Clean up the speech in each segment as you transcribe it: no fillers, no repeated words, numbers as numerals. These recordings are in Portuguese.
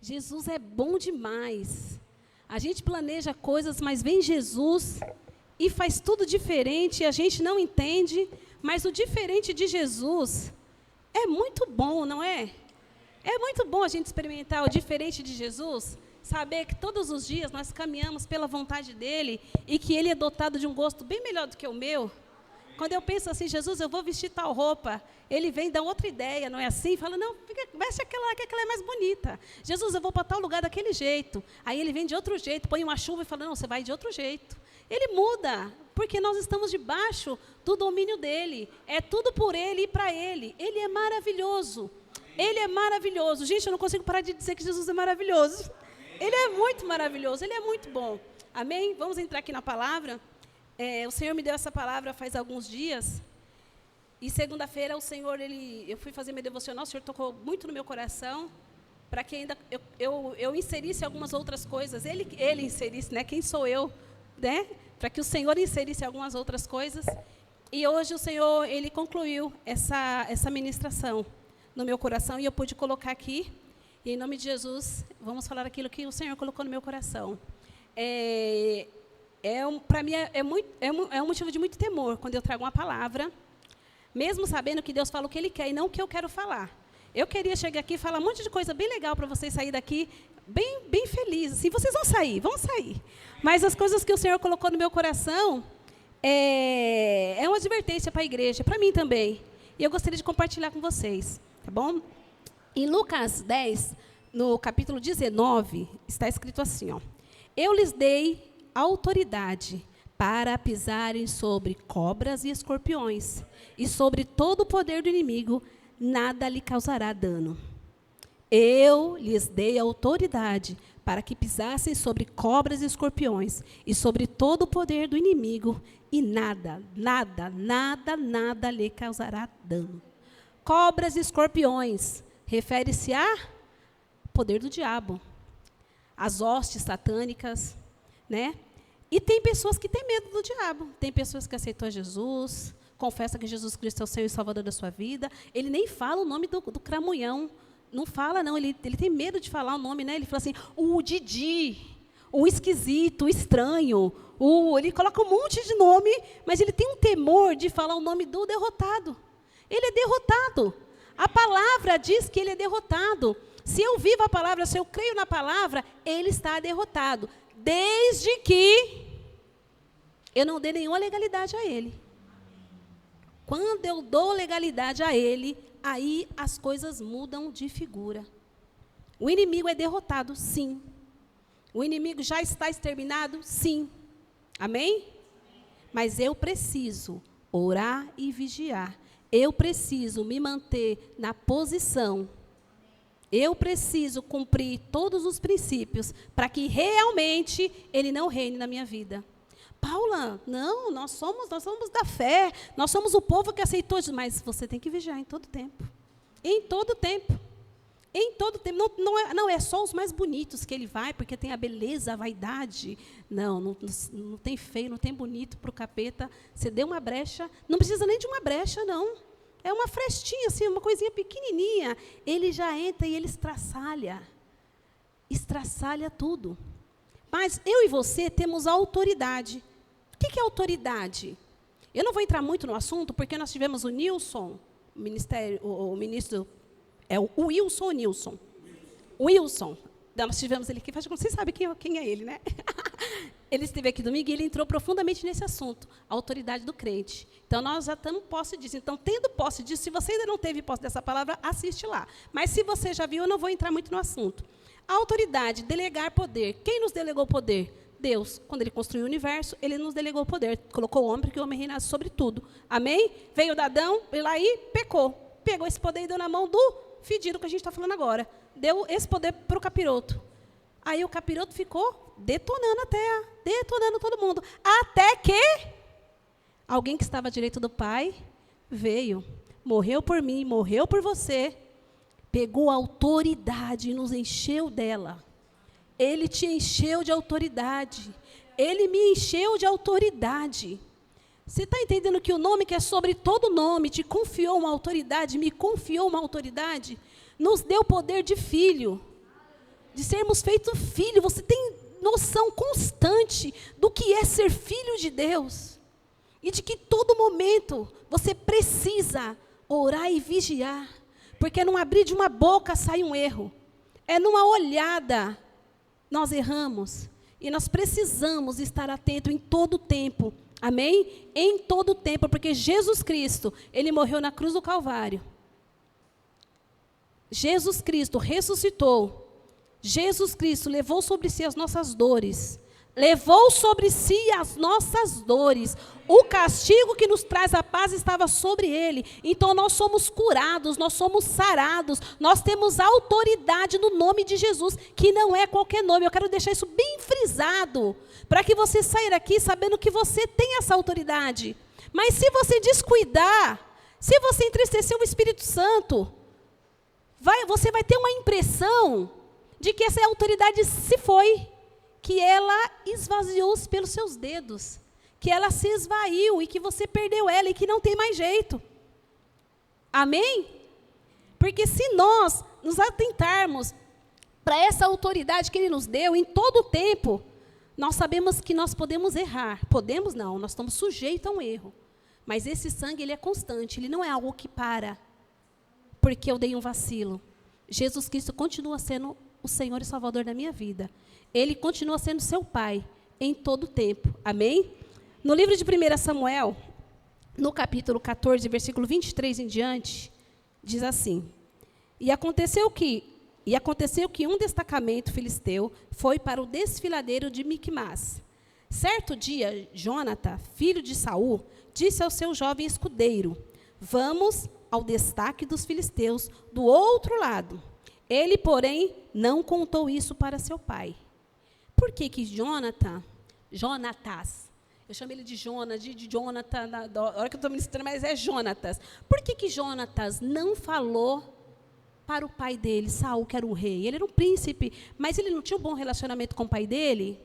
Jesus é bom demais. A gente planeja coisas, mas vem Jesus e faz tudo diferente, e a gente não entende, mas o diferente de Jesus é muito bom, não é? É muito bom a gente experimentar o diferente de Jesus, saber que todos os dias nós caminhamos pela vontade dele e que ele é dotado de um gosto bem melhor do que o meu. Quando eu penso assim, Jesus, eu vou vestir tal roupa, ele vem dar outra ideia, não é assim? Fala, não, veste aquela que aquela é mais bonita. Jesus, eu vou para tal lugar daquele jeito. Aí ele vem de outro jeito, põe uma chuva e fala, não, você vai de outro jeito. Ele muda, porque nós estamos debaixo do domínio dele. É tudo por ele e para ele. Ele é maravilhoso. Ele é maravilhoso. Gente, eu não consigo parar de dizer que Jesus é maravilhoso. Ele é muito maravilhoso, ele é muito bom. Amém? Vamos entrar aqui na palavra. O Senhor me deu essa palavra faz alguns dias. E segunda-feira o Senhor, eu fui fazer meu devocional, o Senhor tocou muito no meu coração, para que ainda eu inserisse algumas outras coisas. Ele inserisse, né? Quem sou eu, né? Para que o Senhor inserisse algumas outras coisas. E hoje o Senhor, ele concluiu essa ministração no meu coração, e eu pude colocar aqui. E em nome de Jesus, vamos falar aquilo que o Senhor colocou no meu coração. Para mim é um motivo de muito temor quando eu trago uma palavra, mesmo sabendo que Deus fala o que Ele quer e não o que eu quero falar. Eu queria chegar aqui e falar um monte de coisa bem legal para vocês saírem daqui bem felizes. Assim, vocês vão sair. Mas as coisas que o Senhor colocou no meu coração é uma advertência para a igreja, para mim também. E eu gostaria de compartilhar com vocês, tá bom? Em Lucas 10, no capítulo 19, está escrito assim, ó: eu lhes dei autoridade para pisarem sobre cobras e escorpiões, e sobre todo o poder do inimigo, nada lhe causará dano. Eu lhes dei autoridade para que pisassem sobre cobras e escorpiões, e sobre todo o poder do inimigo, e nada lhe causará dano. Cobras e escorpiões refere-se a poder do diabo, as hostes satânicas, né? E tem pessoas que têm medo do diabo. Tem pessoas que aceitou Jesus, confessa que Jesus Cristo é o Senhor e Salvador da sua vida. Ele nem fala o nome do cramunhão. Não fala, não. Ele tem medo de falar o nome, né? Ele fala assim, o Didi, o esquisito, o estranho. Ele coloca um monte de nome, mas ele tem um temor de falar o nome do derrotado. Ele é derrotado. A palavra diz que ele é derrotado. Se eu vivo a palavra, se eu creio na palavra, ele está derrotado. Desde que eu não dê nenhuma legalidade a ele. Quando eu dou legalidade a ele, aí as coisas mudam de figura. O inimigo é derrotado, sim. O inimigo já está exterminado, sim. Amém? Mas eu preciso orar e vigiar. Eu preciso me manter na posição. Eu preciso cumprir todos os princípios para que realmente ele não reine na minha vida. Paula, não, nós somos da fé, nós somos o povo que aceitou, mas você tem que vigiar em todo tempo. Em todo tempo. Em todo tempo. Não é só os mais bonitos que ele vai, porque tem a beleza, a vaidade. Não tem feio, não tem bonito para o capeta. Você deu uma brecha, não precisa nem de uma brecha, não. É uma frestinha, assim, uma coisinha pequenininha. Ele já entra e ele estraçalha. Estraçalha tudo. Mas eu e você temos autoridade. O que é autoridade? Eu não vou entrar muito no assunto, porque nós tivemos o Nilson, o ministro, o Wilson ou Nilson? Wilson. Nós tivemos ele aqui, vocês sabem quem é ele, né? Ele esteve aqui domingo e ele entrou profundamente nesse assunto, a autoridade do crente. Então, nós já estamos posse disso. Então, tendo posse disso, se você ainda não teve posse dessa palavra, assiste lá. Mas, se você já viu, eu não vou entrar muito no assunto. A autoridade, delegar poder. Quem nos delegou poder? Deus. Quando ele construiu o universo, ele nos delegou poder. Colocou o homem, porque o homem reina sobre tudo. Amém? Veio o Adão, ele lá e pecou. Pegou esse poder e deu na mão do fedido que a gente está falando agora. Deu esse poder para o capiroto. Aí o capiroto ficou detonando a terra, detonando todo mundo. Até que alguém que estava à direita do Pai veio, morreu por mim, morreu por você, pegou a autoridade e nos encheu dela. Ele te encheu de autoridade. Ele me encheu de autoridade. Você está entendendo que o nome que é sobre todo nome te confiou uma autoridade, me confiou uma autoridade, nos deu poder de filho. de sermos feitos filho. Você tem noção constante do que é ser filho de Deus. E de que todo momento você precisa orar e vigiar. Porque num abrir de uma boca sai um erro. É numa olhada nós erramos. E nós precisamos estar atentos em todo o tempo. Amém? Em todo o tempo. Porque Jesus Cristo, Ele morreu na cruz do Calvário. Jesus Cristo ressuscitou. Jesus Cristo levou sobre si as nossas dores. Levou sobre si as nossas dores. O castigo que nos traz a paz estava sobre ele. Então nós somos curados, nós somos sarados. Nós temos autoridade no nome de Jesus, que não é qualquer nome. Eu quero deixar isso bem frisado, para que você saia daqui sabendo que você tem essa autoridade. Mas se você descuidar, se você entristecer o Espírito Santo, você vai ter uma impressão de que essa autoridade se foi, que ela esvaziou-se pelos seus dedos, que ela se esvaiu e que você perdeu ela e que não tem mais jeito. Amém? Porque se nós nos atentarmos para essa autoridade que Ele nos deu em todo o tempo, nós sabemos que nós podemos errar. Podemos não, nós estamos sujeitos a um erro. Mas esse sangue, ele é constante, ele não é algo que para, porque eu dei um vacilo. Jesus Cristo continua sendo o Senhor e Salvador da minha vida. Ele continua sendo seu Pai em todo o tempo. Amém? No livro de 1 Samuel, no capítulo 14, versículo 23 em diante, diz assim: E aconteceu que um destacamento filisteu foi para o desfiladeiro de Micmas. Certo dia, Jonatã, filho de Saul, disse ao seu jovem escudeiro: Vamos ao destaque dos filisteus do outro lado. Ele, porém, não contou isso para seu pai. Por que Jonatas, eu chamo ele de Jonas, de Jonathan, na hora que eu estou ministrando, mas é Jonatas. Por que Jonatas não falou para o pai dele, Saul, que era um rei? Ele era um príncipe, mas ele não tinha um bom relacionamento com o pai dele?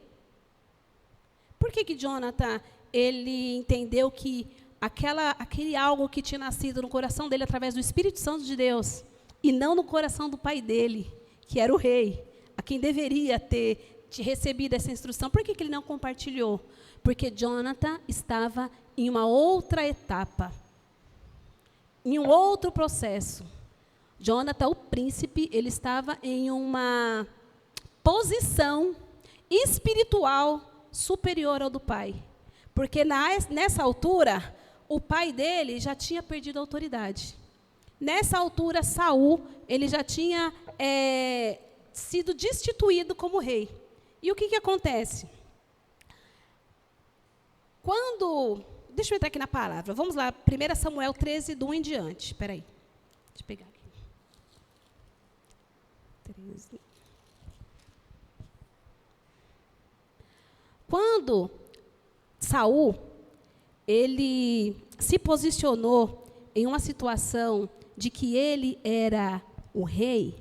Por que Jonathan, ele entendeu que aquele algo que tinha nascido no coração dele através do Espírito Santo de Deus, e não no coração do pai dele, que era o rei, a quem deveria ter recebido essa instrução, por que ele não compartilhou? Porque Jonathan estava em uma outra etapa, em um outro processo. Jonathan, o príncipe, ele estava em uma posição espiritual superior ao do pai. Porque nessa altura, o pai dele já tinha perdido a autoridade. Nessa altura, Saul, ele já tinha sido destituído como rei. E o que acontece? Deixa eu entrar aqui na palavra. Vamos lá, 1 Samuel 13, do 1 em diante. Espera aí. Deixa eu pegar aqui. 13. Quando Saul, ele se posicionou em uma situação de que ele era o rei,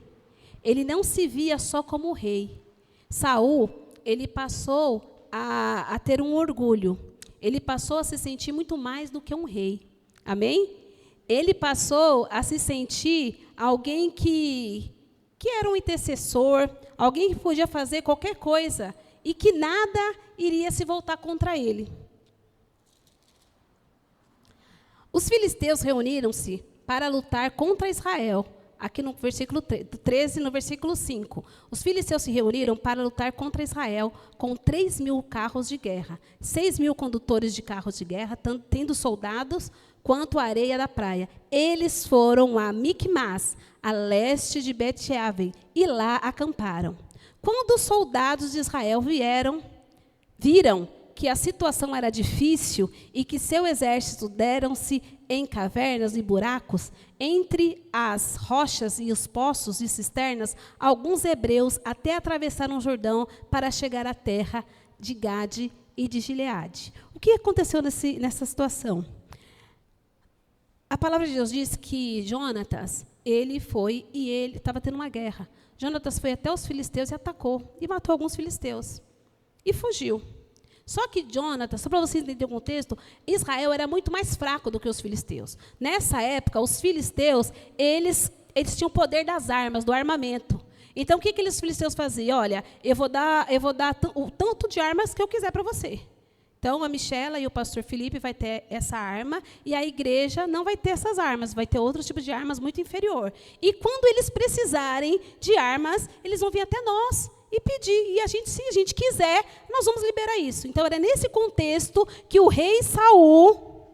ele não se via só como rei. Saul, ele passou a ter um orgulho. Ele passou a se sentir muito mais do que um rei. Amém? Ele passou a se sentir alguém que era um intercessor, alguém que podia fazer qualquer coisa e que nada iria se voltar contra ele. Os filisteus reuniram-se para lutar contra Israel. Aqui no versículo 13, no versículo 5. Os filisteus se reuniram para lutar contra Israel com 3.000 carros de guerra, 6.000 condutores de carros de guerra, tendo soldados quanto a areia da praia. Eles foram a Micmas, a leste de Bet-Aven, e lá acamparam. Quando os soldados de Israel viram que a situação era difícil e que seu exército deram-se em cavernas e buracos, entre as rochas e os poços e cisternas, alguns hebreus até atravessaram o Jordão para chegar à terra de Gade e de Gileade. O que aconteceu nessa situação? A palavra de Deus diz que Jonatas, ele estava tendo uma guerra. Jonatas foi até os filisteus e atacou, e matou alguns filisteus. E fugiu. Só que Jonatas, só para vocês entenderem o contexto, Israel era muito mais fraco do que os filisteus. Nessa época, os filisteus, eles tinham o poder das armas, do armamento. Então, o que aqueles filisteus faziam? Olha, eu vou dar o tanto de armas que eu quiser para você. Então, a Michela e o pastor Felipe vai ter essa arma, e a igreja não vai ter essas armas, vai ter outro tipo de armas muito inferior. E quando eles precisarem de armas, eles vão vir até nós e pedir. E se a gente quiser, nós vamos liberar isso. Então, era nesse contexto que o rei Saul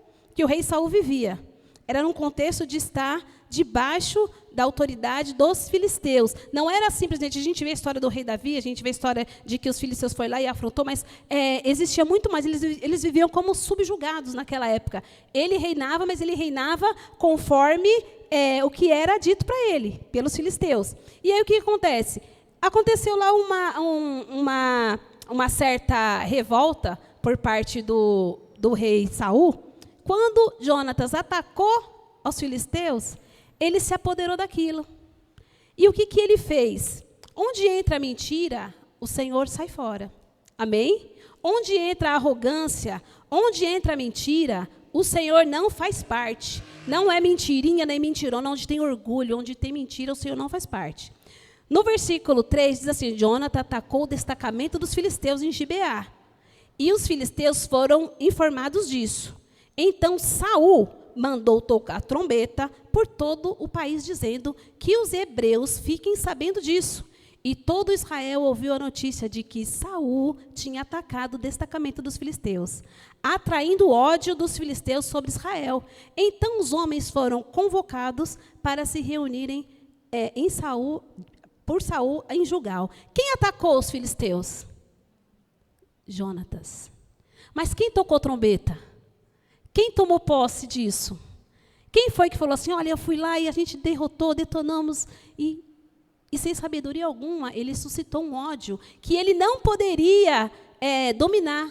vivia. Era num contexto de estar debaixo da autoridade dos filisteus. Não era simplesmente, a gente vê a história do rei Davi, a gente vê a história de que os filisteus foram lá e afrontou, mas existia muito mais, eles viviam como subjugados naquela época. Ele reinava, mas ele reinava conforme o que era dito para ele, pelos filisteus. E aí o que acontece? Aconteceu lá uma certa revolta por parte do rei Saul. Quando Jonatas atacou aos filisteus, ele se apoderou daquilo. E o que ele fez? Onde entra a mentira, o Senhor sai fora. Amém? Onde entra a arrogância, onde entra a mentira, o Senhor não faz parte. Não é mentirinha nem mentirona, onde tem orgulho, onde tem mentira, o Senhor não faz parte. No versículo 3 diz assim: Jonatas atacou o destacamento dos filisteus em Gibeá. E os filisteus foram informados disso. Então Saul mandou tocar a trombeta por todo o país, dizendo que os hebreus fiquem sabendo disso. E todo Israel ouviu a notícia de que Saul tinha atacado o destacamento dos filisteus, atraindo o ódio dos filisteus sobre Israel. Então os homens foram convocados para se reunirem por Saul em Gilgal. Quem atacou os filisteus? Jonatas. Mas quem tocou trombeta? Quem tomou posse disso? Quem foi que falou assim, olha, eu fui lá e a gente derrotou, detonamos, e sem sabedoria alguma, ele suscitou um ódio que ele não poderia dominar,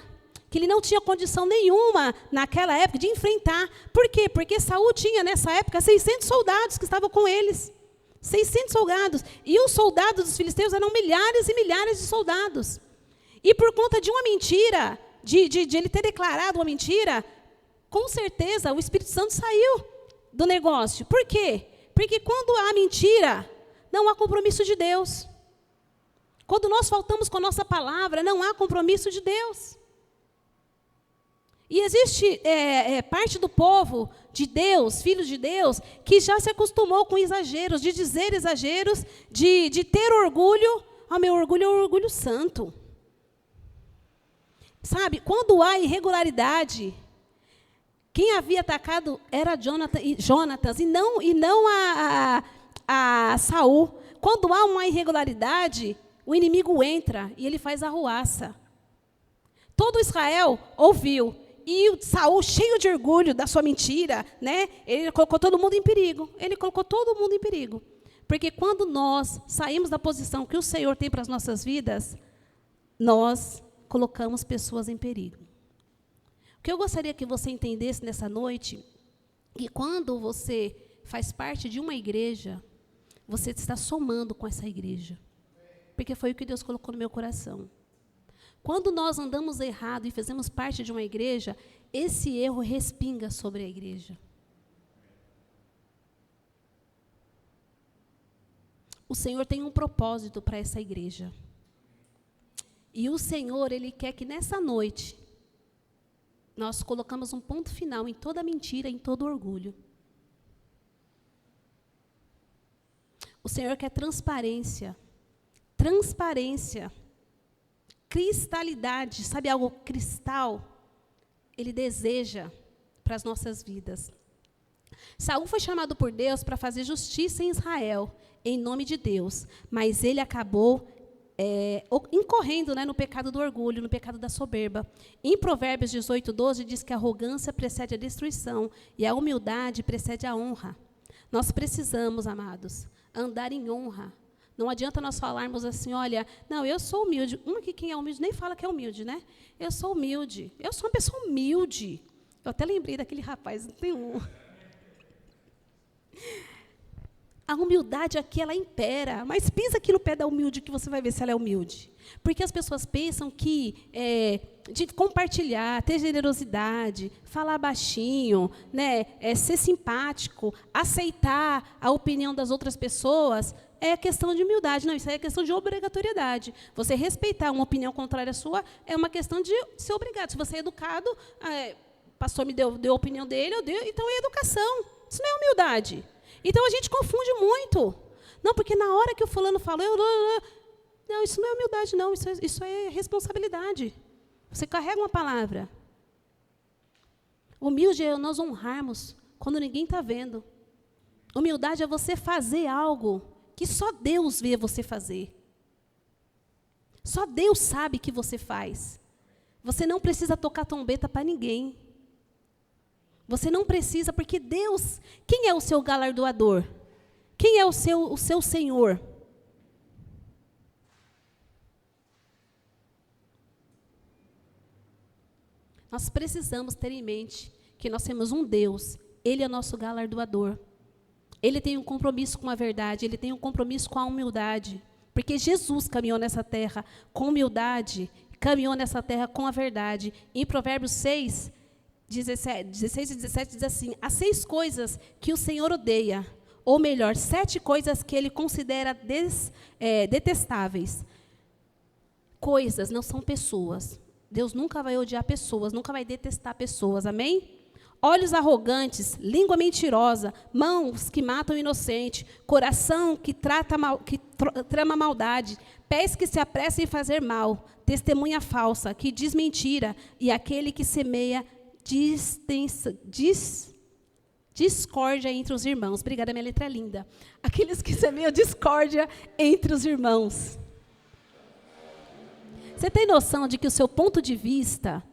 que ele não tinha condição nenhuma, naquela época, de enfrentar. Por quê? Porque Saul tinha, nessa época, 600 soldados que estavam com eles. 600 soldados. E os soldados dos filisteus eram milhares e milhares de soldados. E por conta de uma mentira, de ele ter declarado uma mentira, com certeza o Espírito Santo saiu do negócio. Por quê? Porque quando há mentira, não há compromisso de Deus. Quando nós faltamos com a nossa palavra, não há compromisso de Deus. E existe parte do povo de Deus, filhos de Deus, que já se acostumou com exageros, de dizer exageros, de ter orgulho. Meu orgulho é um orgulho santo. Sabe, quando há irregularidade, quem havia atacado era Jonatas e não a Saul. Quando há uma irregularidade, o inimigo entra e ele faz arruaça. Todo Israel ouviu. E o Saul, cheio de orgulho da sua mentira, né, ele colocou todo mundo em perigo. Ele colocou todo mundo em perigo. Porque quando nós saímos da posição que o Senhor tem para as nossas vidas, nós colocamos pessoas em perigo. O que eu gostaria que você entendesse nessa noite, que quando você faz parte de uma igreja, você está somando com essa igreja. Porque foi o que Deus colocou no meu coração. Quando nós andamos errado e fazemos parte de uma igreja, esse erro respinga sobre a igreja. O Senhor tem um propósito para essa igreja. E o Senhor, Ele quer que nessa noite, nós colocamos um ponto final em toda mentira, em todo orgulho. O Senhor quer transparência. Transparência. Cristalidade. Sabe algo cristal? Ele deseja para as nossas vidas. Saul foi chamado por Deus para fazer justiça em Israel, em nome de Deus. Mas ele acabou incorrendo, no pecado do orgulho, no pecado da soberba. Em Provérbios 18:12 diz que a arrogância precede a destruição e a humildade precede a honra. Nós precisamos, amados, andar em honra. Não adianta nós falarmos assim, olha, não, eu sou humilde. Aqui quem é humilde nem fala que é humilde, né? Eu sou humilde. Eu sou uma pessoa humilde. Eu até lembrei daquele rapaz, não tem um. A humildade aqui, ela impera. Mas pisa aqui no pé da humilde que você vai ver se ela é humilde. Porque as pessoas pensam que de compartilhar, ter generosidade, falar baixinho, né, ser simpático, aceitar a opinião das outras pessoas, é questão de humildade. Não, isso aí é questão de obrigatoriedade. Você respeitar uma opinião contrária à sua é uma questão de ser obrigado. Se você é educado, o pastor me deu a opinião dele, então é educação. Isso não é humildade. Então, a gente confunde muito. Não, porque na hora que o fulano falou... Não, isso não é humildade, não. Isso é responsabilidade. Você carrega uma palavra. Humilde é nós honrarmos quando ninguém está vendo. Humildade é você fazer algo que só Deus vê você fazer. Só Deus sabe que você faz. Você não precisa tocar trombeta para ninguém. Você não precisa, porque Deus... Quem é o seu galardoador? Quem é o seu Senhor? Nós precisamos ter em mente que nós temos um Deus. Ele é nosso galardoador. Ele tem um compromisso com a verdade. Ele tem um compromisso com a humildade. Porque Jesus caminhou nessa terra com humildade. Caminhou nessa terra com a verdade. Em Provérbios 6... 16 e 17 diz assim: há 6 coisas que o Senhor odeia, ou melhor, 7 coisas que Ele considera detestáveis. Coisas não são pessoas. Deus nunca vai odiar pessoas, nunca vai detestar pessoas, amém? Olhos arrogantes, língua mentirosa, mãos que matam o inocente, coração que trama maldade, pés que se apressam em fazer mal, testemunha falsa, que diz mentira, e aquele que semeia discórdia entre os irmãos. Obrigada, minha letra é linda. Aqueles que semeiam discórdia entre os irmãos. Você tem noção de que o seu ponto de vista,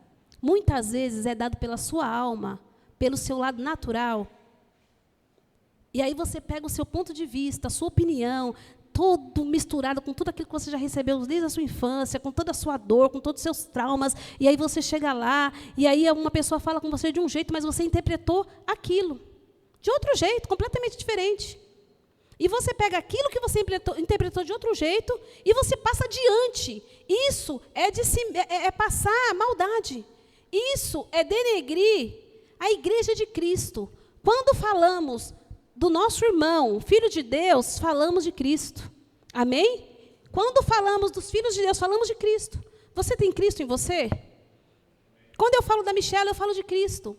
muitas vezes, é dado pela sua alma, pelo seu lado natural? E aí você pega o seu ponto de vista, a sua opinião, todo misturado com tudo aquilo que você já recebeu desde a sua infância, com toda a sua dor, com todos os seus traumas, e aí você chega lá, e aí uma pessoa fala com você de um jeito, mas você interpretou aquilo de outro jeito, completamente diferente. E você pega aquilo que você interpretou de outro jeito e você passa adiante. Isso é passar maldade. Isso é denegrir a igreja de Cristo. Quando falamos do nosso irmão, filho de Deus, falamos de Cristo. Amém? Quando falamos dos filhos de Deus, falamos de Cristo. Você tem Cristo em você? Quando eu falo da Michela, eu falo de Cristo.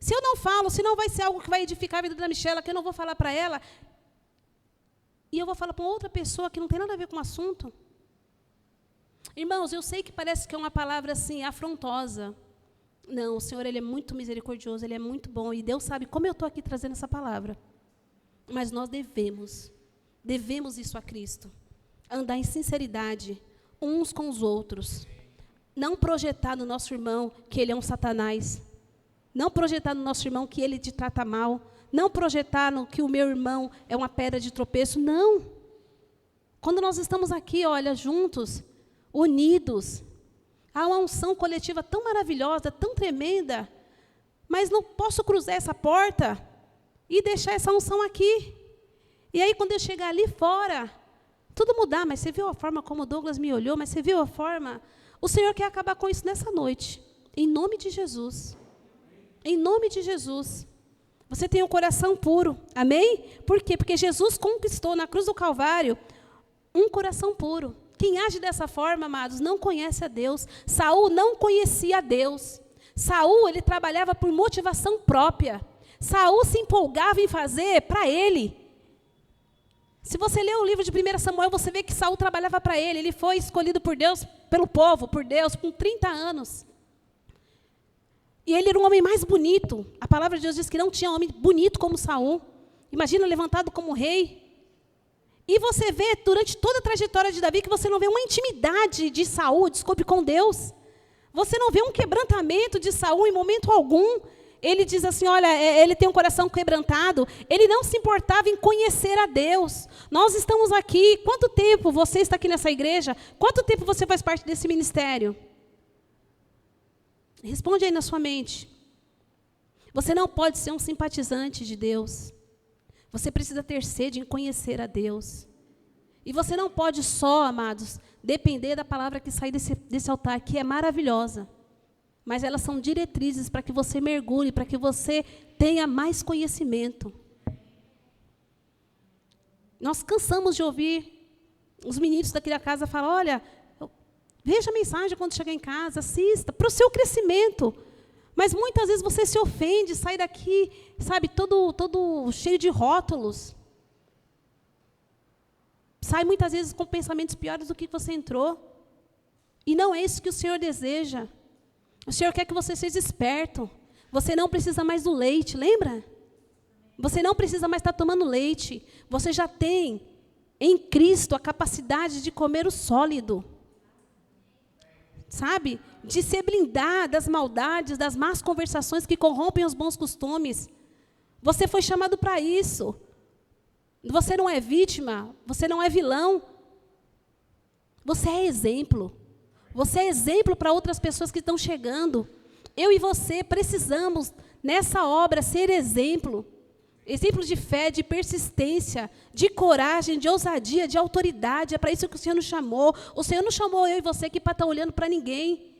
Se eu não falo, se não vai ser algo que vai edificar a vida da Michela, que eu não vou falar para ela, e eu vou falar para outra pessoa que não tem nada a ver com o assunto. Irmãos, eu sei que parece que é uma palavra assim, afrontosa. Não, o Senhor, Ele é muito misericordioso, Ele é muito bom, e Deus sabe como eu estou aqui trazendo essa palavra. Mas nós devemos isso a Cristo. Andar em sinceridade, uns com os outros. Não projetar no nosso irmão que ele é um satanás. Não projetar no nosso irmão que ele te trata mal. Não projetar no que o meu irmão é uma pedra de tropeço. Não. Quando nós estamos aqui, olha, juntos, unidos, há uma unção coletiva tão maravilhosa, tão tremenda, mas não posso cruzar essa porta e deixar essa unção aqui. E aí, quando eu chegar ali fora, tudo mudar. Mas você viu a forma como o Douglas me olhou? Mas você viu a forma? O Senhor quer acabar com isso nessa noite. Em nome de Jesus. Em nome de Jesus. Você tem um coração puro. Amém? Por quê? Porque Jesus conquistou na cruz do Calvário um coração puro. Quem age dessa forma, amados, não conhece a Deus. Saul não conhecia a Deus. Saul, ele trabalhava por motivação própria. Saul se empolgava em fazer para ele. Se você ler o livro de 1 Samuel, você vê que Saul trabalhava para ele. Ele foi escolhido por Deus, pelo povo, por Deus, com 30 anos. E ele era um homem mais bonito. A palavra de Deus diz que não tinha homem bonito como Saul. Imagina, levantado como rei. E você vê, durante toda a trajetória de Davi, que você não vê uma intimidade de Saul, desculpe, com Deus. Você não vê um quebrantamento de Saul em momento algum. Ele diz assim, olha, ele tem um coração quebrantado. Ele não se importava em conhecer a Deus. Nós estamos aqui. Quanto tempo você está aqui nessa igreja? Quanto tempo você faz parte desse ministério? Responde aí na sua mente. Você não pode ser um simpatizante de Deus. Você precisa ter sede em conhecer a Deus. E você não pode só, amados, depender da palavra que sai desse altar, que é maravilhosa. Mas elas são diretrizes para que você mergulhe, para que você tenha mais conhecimento. Nós cansamos de ouvir os meninos daqui da casa falar, olha, veja a mensagem quando chegar em casa, assista, para o seu crescimento. Mas muitas vezes você se ofende, sai daqui, sabe, todo cheio de rótulos. Sai muitas vezes com pensamentos piores do que você entrou. E não é isso que o Senhor deseja. O Senhor quer que você seja esperto. Você não precisa mais do leite, lembra? Você não precisa mais estar tomando leite. Você já tem em Cristo a capacidade de comer o sólido. Sabe? De se blindar das maldades, das más conversações que corrompem os bons costumes. Você foi chamado para isso. Você não é vítima, você não é vilão. Você é exemplo. Você é exemplo para outras pessoas que estão chegando. Eu e você precisamos, nessa obra, ser exemplo. Exemplo de fé, de persistência, de coragem, de ousadia, de autoridade. É para isso que o Senhor nos chamou. O Senhor não chamou eu e você aqui para estar olhando para ninguém.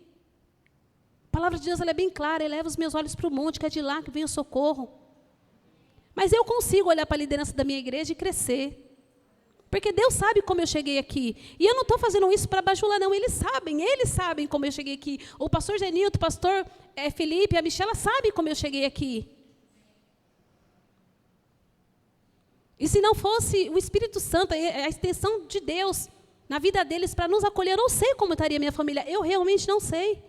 A palavra de Deus ela é bem clara. Eleva os meus olhos para o monte, que é de lá que vem o socorro. Mas eu consigo olhar para a liderança da minha igreja e crescer. Porque Deus sabe como eu cheguei aqui. E eu não estou fazendo isso para bajular, não. Eles sabem como eu cheguei aqui. O pastor Genilton, o pastor Felipe, a Michela sabem como eu cheguei aqui. E se não fosse o Espírito Santo, a extensão de Deus na vida deles para nos acolher, eu não sei como estaria a minha família. Eu realmente não sei.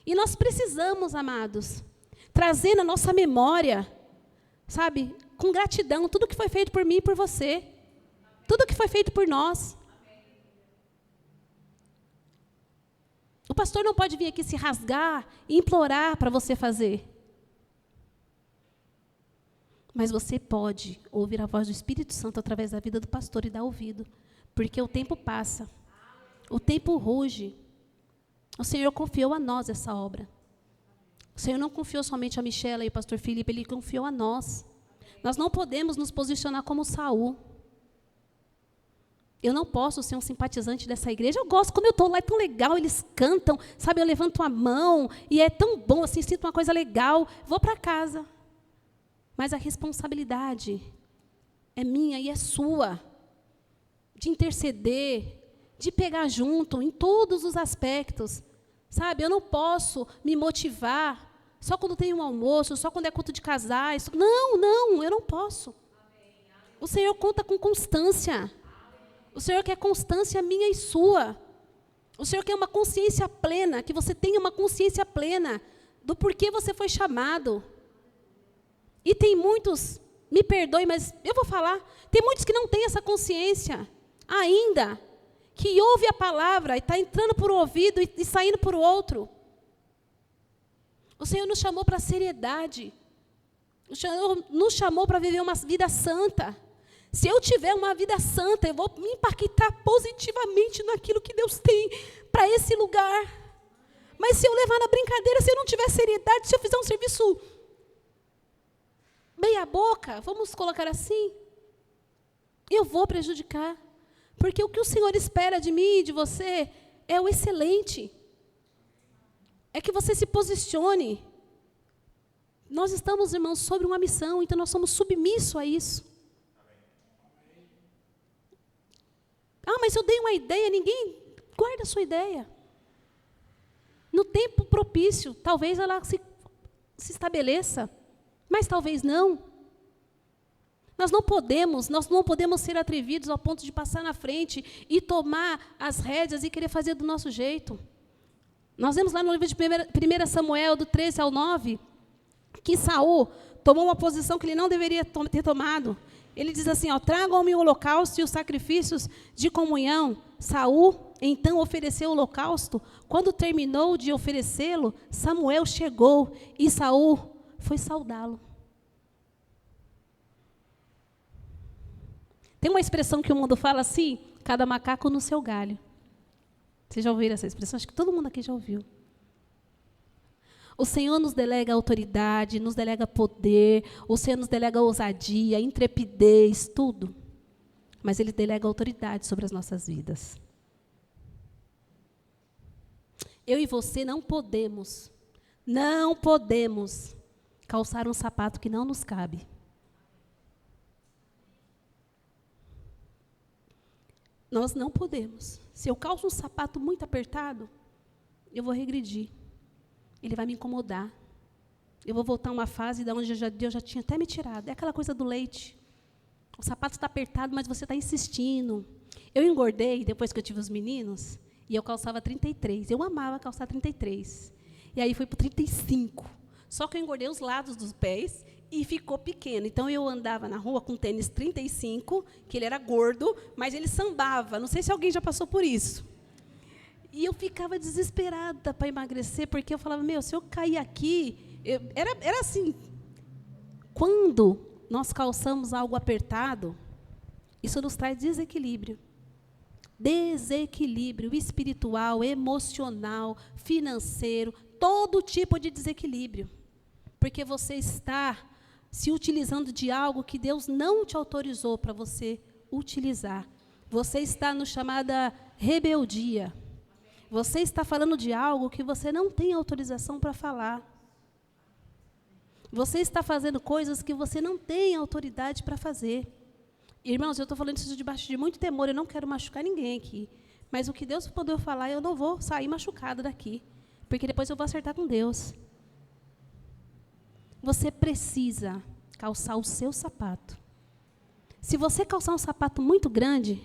E nós precisamos, amados, trazer na nossa memória, sabe, com gratidão, tudo que foi feito por mim e por você. Tudo que foi feito por nós. O pastor não pode vir aqui se rasgar e implorar para você fazer. Mas você pode ouvir a voz do Espírito Santo através da vida do pastor e dar ouvido. Porque o tempo passa. O tempo ruge. O Senhor confiou a nós essa obra. O Senhor não confiou somente a Michela e o pastor Felipe, Ele confiou a nós. Nós não podemos nos posicionar como Saul. Eu não posso ser um simpatizante dessa igreja. Eu gosto, quando eu estou lá, é tão legal, eles cantam, sabe, eu levanto a mão, e é tão bom, assim, sinto uma coisa legal, vou para casa. Mas a responsabilidade é minha e é sua, de interceder, de pegar junto, em todos os aspectos. Sabe, eu não posso me motivar só quando tem um almoço, só quando é culto de casais. Não, eu não posso. O Senhor conta com constância. O Senhor quer constância minha e sua. O Senhor quer uma consciência plena, que você tenha uma consciência plena do porquê você foi chamado. E tem muitos, me perdoe, mas eu vou falar, tem muitos que não têm essa consciência ainda, que ouve a palavra e está entrando por um ouvido e saindo por outro. O Senhor nos chamou para seriedade. O Senhor nos chamou para viver uma vida santa. Se eu tiver uma vida santa, eu vou me impactar positivamente naquilo que Deus tem para esse lugar. Mas se eu levar na brincadeira, se eu não tiver seriedade, se eu fizer um serviço meia boca, vamos colocar assim, eu vou prejudicar. Porque o que o Senhor espera de mim e de você é o excelente. É que você se posicione. Nós estamos, irmãos, sobre uma missão, então nós somos submissos a isso. Ah, mas eu dei uma ideia, ninguém guarda a sua ideia. No tempo propício, talvez ela se estabeleça, mas talvez não. Nós não podemos ser atrevidos ao ponto de passar na frente e tomar as rédeas e querer fazer do nosso jeito. Nós vemos lá no livro de 1 Samuel, do 13 ao 9, que Saul tomou uma posição que ele não deveria ter tomado. Ele diz assim, tragam-me o holocausto e os sacrifícios de comunhão. Saul, então, ofereceu o holocausto. Quando terminou de oferecê-lo, Samuel chegou e Saul foi saudá-lo. Tem uma expressão que o mundo fala assim, cada macaco no seu galho. Vocês já ouviram essa expressão? Acho que todo mundo aqui já ouviu. O Senhor nos delega autoridade, nos delega poder, o Senhor nos delega ousadia, intrepidez, tudo. Mas Ele delega autoridade sobre as nossas vidas. Eu e você não podemos calçar um sapato que não nos cabe. Nós não podemos. Se eu calço um sapato muito apertado, eu vou regredir. Ele vai me incomodar. Eu vou voltar a uma fase de onde Deus já tinha até me tirado. É aquela coisa do leite. O sapato está apertado, mas você está insistindo. Eu engordei depois que eu tive os meninos, e eu calçava 33. Eu amava calçar 33. E aí fui para 35. Só que eu engordei os lados dos pés e ficou pequeno. Então, eu andava na rua com tênis 35, que ele era gordo, mas ele sambava. Não sei se alguém já passou por isso. E eu ficava desesperada para emagrecer, porque eu falava, se eu cair aqui... Era assim. Quando nós calçamos algo apertado, isso nos traz desequilíbrio. Desequilíbrio espiritual, emocional, financeiro, todo tipo de desequilíbrio. Porque você está se utilizando de algo que Deus não te autorizou para você utilizar. Você está no chamada rebeldia. Você está falando de algo que você não tem autorização para falar. Você está fazendo coisas que você não tem autoridade para fazer. Irmãos, eu estou falando isso debaixo de muito temor, eu não quero machucar ninguém aqui. Mas o que Deus puder falar, eu não vou sair machucada daqui. Porque depois eu vou acertar com Deus. Você precisa calçar o seu sapato. Se você calçar um sapato muito grande,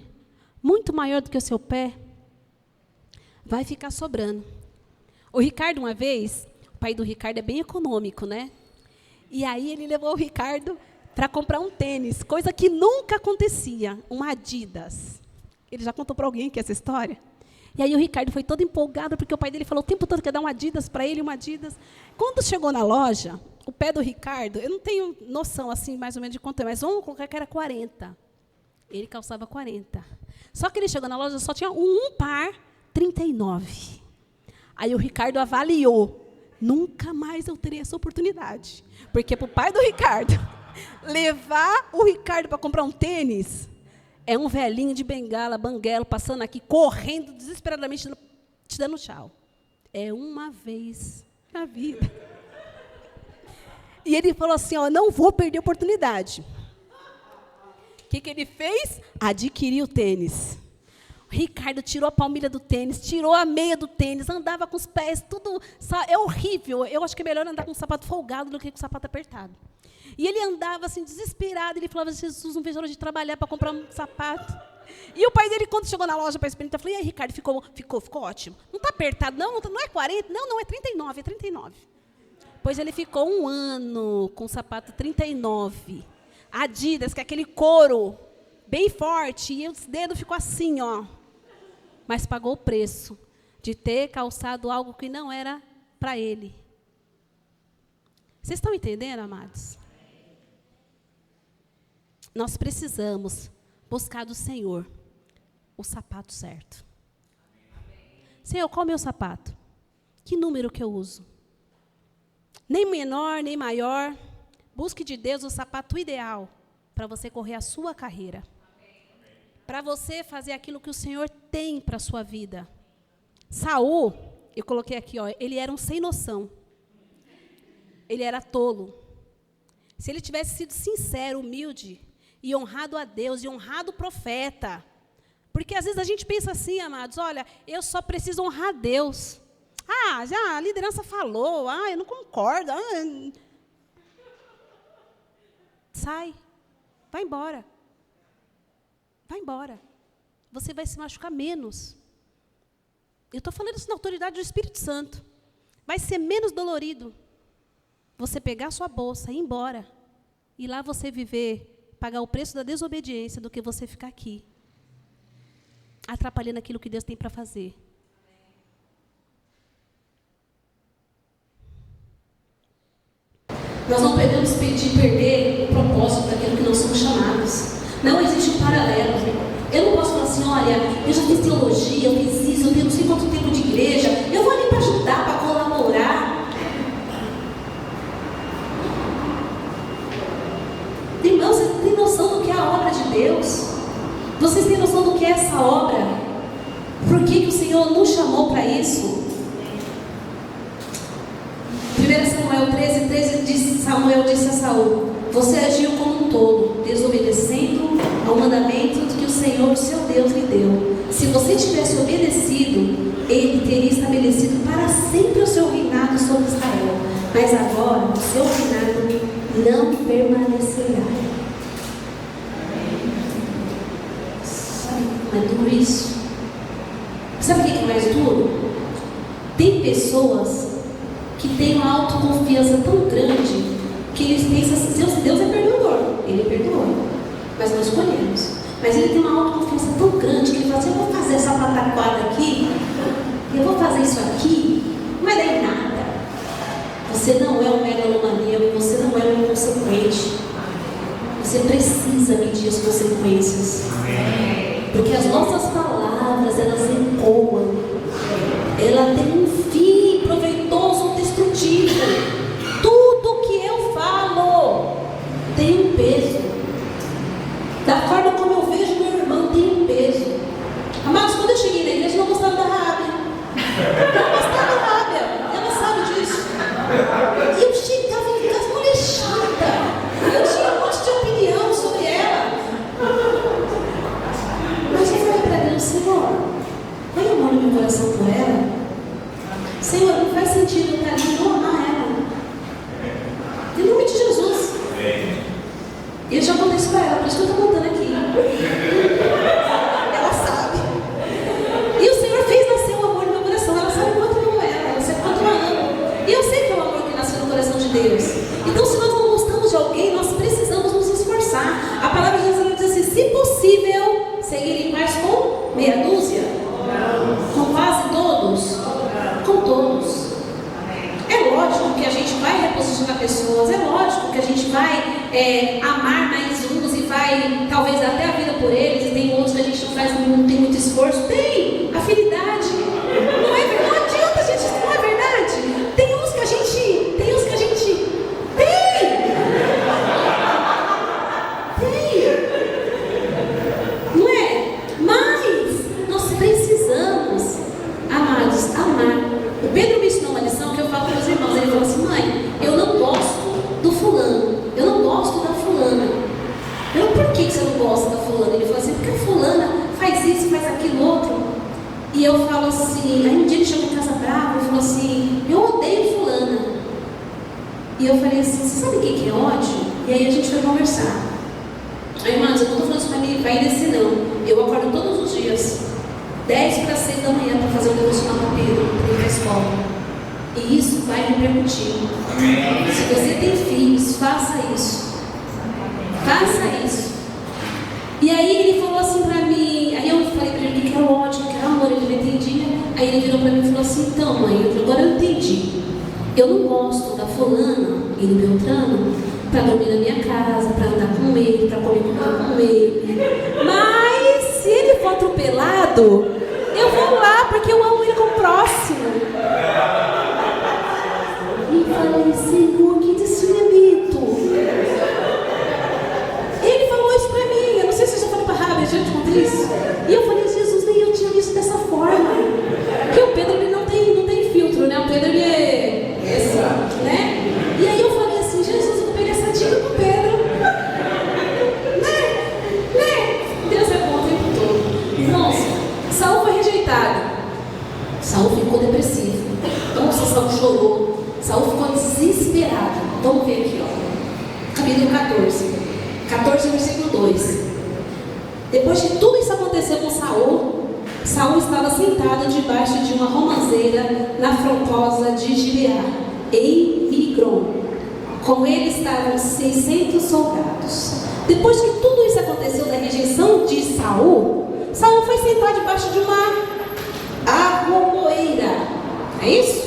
muito maior do que o seu pé, vai ficar sobrando. O Ricardo, uma vez, o pai do Ricardo é bem econômico, né? E aí ele levou o Ricardo para comprar um tênis, coisa que nunca acontecia, um Adidas. Ele já contou para alguém que essa história? E aí o Ricardo foi todo empolgado, porque o pai dele falou o tempo todo que ia dar um Adidas para ele, um Adidas. Quando chegou na loja, o pé do Ricardo, eu não tenho noção, assim, mais ou menos de quanto é, mas vamos colocar que era 40. Ele calçava 40. Só que ele chegou na loja, só tinha um par 39. Aí o Ricardo avaliou. Nunca mais eu teria essa oportunidade. Porque para o pai do Ricardo levar o Ricardo para comprar um tênis, é um velhinho de bengala, banguelo, passando aqui, correndo desesperadamente, te dando tchau. É uma vez na vida. E ele falou assim, não vou perder a oportunidade. O que ele fez? Adquiriu o tênis. O Ricardo tirou a palmilha do tênis, tirou a meia do tênis, andava com os pés, tudo... É horrível. Eu acho que é melhor andar com um sapato folgado do que com um sapato apertado. E ele andava assim, desesperado, ele falava, Jesus, não vejo hora de trabalhar para comprar um sapato. E o pai dele, quando chegou na loja para experimentar, falou, e aí, Ricardo, ficou ótimo. Não está apertado, não é 40, não, é 39, é 39. Pois ele ficou 1 ano com o sapato 39. Adidas, que é aquele couro bem forte, e os dedos ficou assim, Mas pagou o preço de ter calçado algo que não era para ele. Vocês estão entendendo, amados? Nós precisamos buscar do Senhor o sapato certo. Senhor, qual é o meu sapato? Que número que eu uso? Nem menor, nem maior. Busque de Deus o sapato ideal para você correr a sua carreira. Para você fazer aquilo que o Senhor tem para a sua vida. Saul, eu coloquei aqui, ele era um sem noção. Ele era tolo. Se ele tivesse sido sincero, humilde, e honrado a Deus, e honrado o profeta. Porque às vezes a gente pensa assim, amados, olha, eu só preciso honrar a Deus. Já a liderança falou, eu não concordo. Sai, vai embora. Vai embora. Você vai se machucar menos. Eu estou falando isso na autoridade do Espírito Santo. Vai ser menos dolorido você pegar sua bolsa e ir embora. E lá você viver, pagar o preço da desobediência, do que você ficar aqui, atrapalhando aquilo que Deus tem para fazer. Nós não podemos perder o propósito daquilo que nós somos chamados. Não existe um paralelo. Eu não posso falar assim, olha, eu já fiz teologia, eu fiz isso, eu tenho não sei quanto tempo de igreja, eu vou ali para ajudar, para colaborar. de Deus? Vocês têm noção do que é essa obra? Por que o Senhor nos chamou para isso? 1 Samuel 13, Samuel disse a Saul: você agiu como um tolo, desobedecendo ao mandamento que o Senhor, seu Deus, lhe deu. Se você tivesse obedecido, Ele teria estabelecido para sempre o seu reinado sobre Israel. Mas agora o seu reinado não permanecerá. Sabe como é duro isso? Sabe o que é mais duro? Tem pessoas que têm uma autoconfiança tão grande que eles pensam assim: Deus é perdoador, Ele perdoa, mas nós escolhemos. Mas ele tem uma autoconfiança tão grande que ele fala assim: eu vou fazer essa pataquada aqui, eu vou fazer isso aqui, não vai dar em nada. Você não é um megalomaníaco, você não é um inconsequente. Você precisa medir as consequências. Porque as nossas palavras, elas ecoam. Ela tem um fim proveitoso ou destrutivo. Tudo que eu falo tem um peso. Da forma como eu vejo meu irmão, tem um peso. Amados, quando eu cheguei na igreja, eu não gostava da Rábia. Não gostava da Rábia. Ela sabe disso. E eu chegava em casa, mulher chata. Eu tinha um monte de opinião sobre ela. Mas eu falei para Deus: Senhor, põe amor no meu coração por ela. Senhor, não faz sentido eu estar ali não amar ela. Em nome de Jesus. E eu já contei isso para ela, por isso que eu estou contando aqui. Ela sabe. E o Senhor fez nascer um amor no meu coração. Ela sabe quanto eu amo ela sabe quanto eu amo. E eu sei que é o amor que nasceu no coração de Deus. Então, se nós não gostamos de alguém, nós precisamos nos esforçar. A palavra de Deus diz assim: se possível, seguir em paz com meia dúzia? Com quase todos? Com todos. É lógico que a gente vai reposicionar pessoas, é lógico que a gente vai amar mais uns e vai talvez dar até a vida por eles, e tem outros que a gente não tem muito esforço. Tem afinidade. Não adianta, gente, não é verdade? Tem uns que a gente não é? Mas nós precisamos, amados, amar. O Pedro me ensinou uma lição que eu falo para os irmãos. Ele falou assim: mãe, eu não gosto do fulano, eu não gosto da fulana. Eu: por que você não gosta da fulana? Ele falou assim: porque a fulana faz isso, faz aquilo outro. E eu falo assim, aí um dia ele chegou em casa bravo e falou assim: eu odeio fulana. E eu falei assim: você sabe o que é ódio? E aí a gente foi conversar. Aí, irmãos, eu não estou falando isso para mim, vai descer não. Eu acordo todos os dias 10 para 6 da manhã para fazer um devocional para Pedro, para ir para a escola. E isso vai repercutir. Se você tem filhos, faça isso. Faça isso. E aí ele falou assim para mim, aí eu falei para ele que era ódio, que era amor, ele não entendia. Aí ele virou para mim e falou assim: então, mãe, agora eu entendi. Eu não gosto da fulana e do Beltrano para dormir na minha casa, para andar com ele, para comer com ele. Mas se ele for atropelado, eu vou lá porque eu amo ele como próximo. E falei: Senhor, que discernimento. Ele falou isso para mim. Eu não sei se eu já falei para a Rábia, já te contei isso. E eu falei: Jesus, nem eu tinha visto dessa forma. Porque o Pedro, ele não tem filtro, né? O Pedro, ele é assim, né? E aí eu falei assim: Jesus, eu vou pegar essa dica pro Pedro. Né? Deus é bom o tempo todo. Irmãos, Saul foi rejeitado. Saul ficou depressivo. Nossa, Saul chorou. Saul ficou desesperado. Vamos ver aqui, ó. Capítulo 14, versículo 2. Depois de tudo isso acontecer com Saul, Saul estava sentado debaixo de uma romanceira na frondosa de Gibeá, em Migron. Com ele estavam 600 soldados. Depois que tudo isso aconteceu da rejeição de Saul, Saul foi sentar debaixo de uma arromoeira. É isso?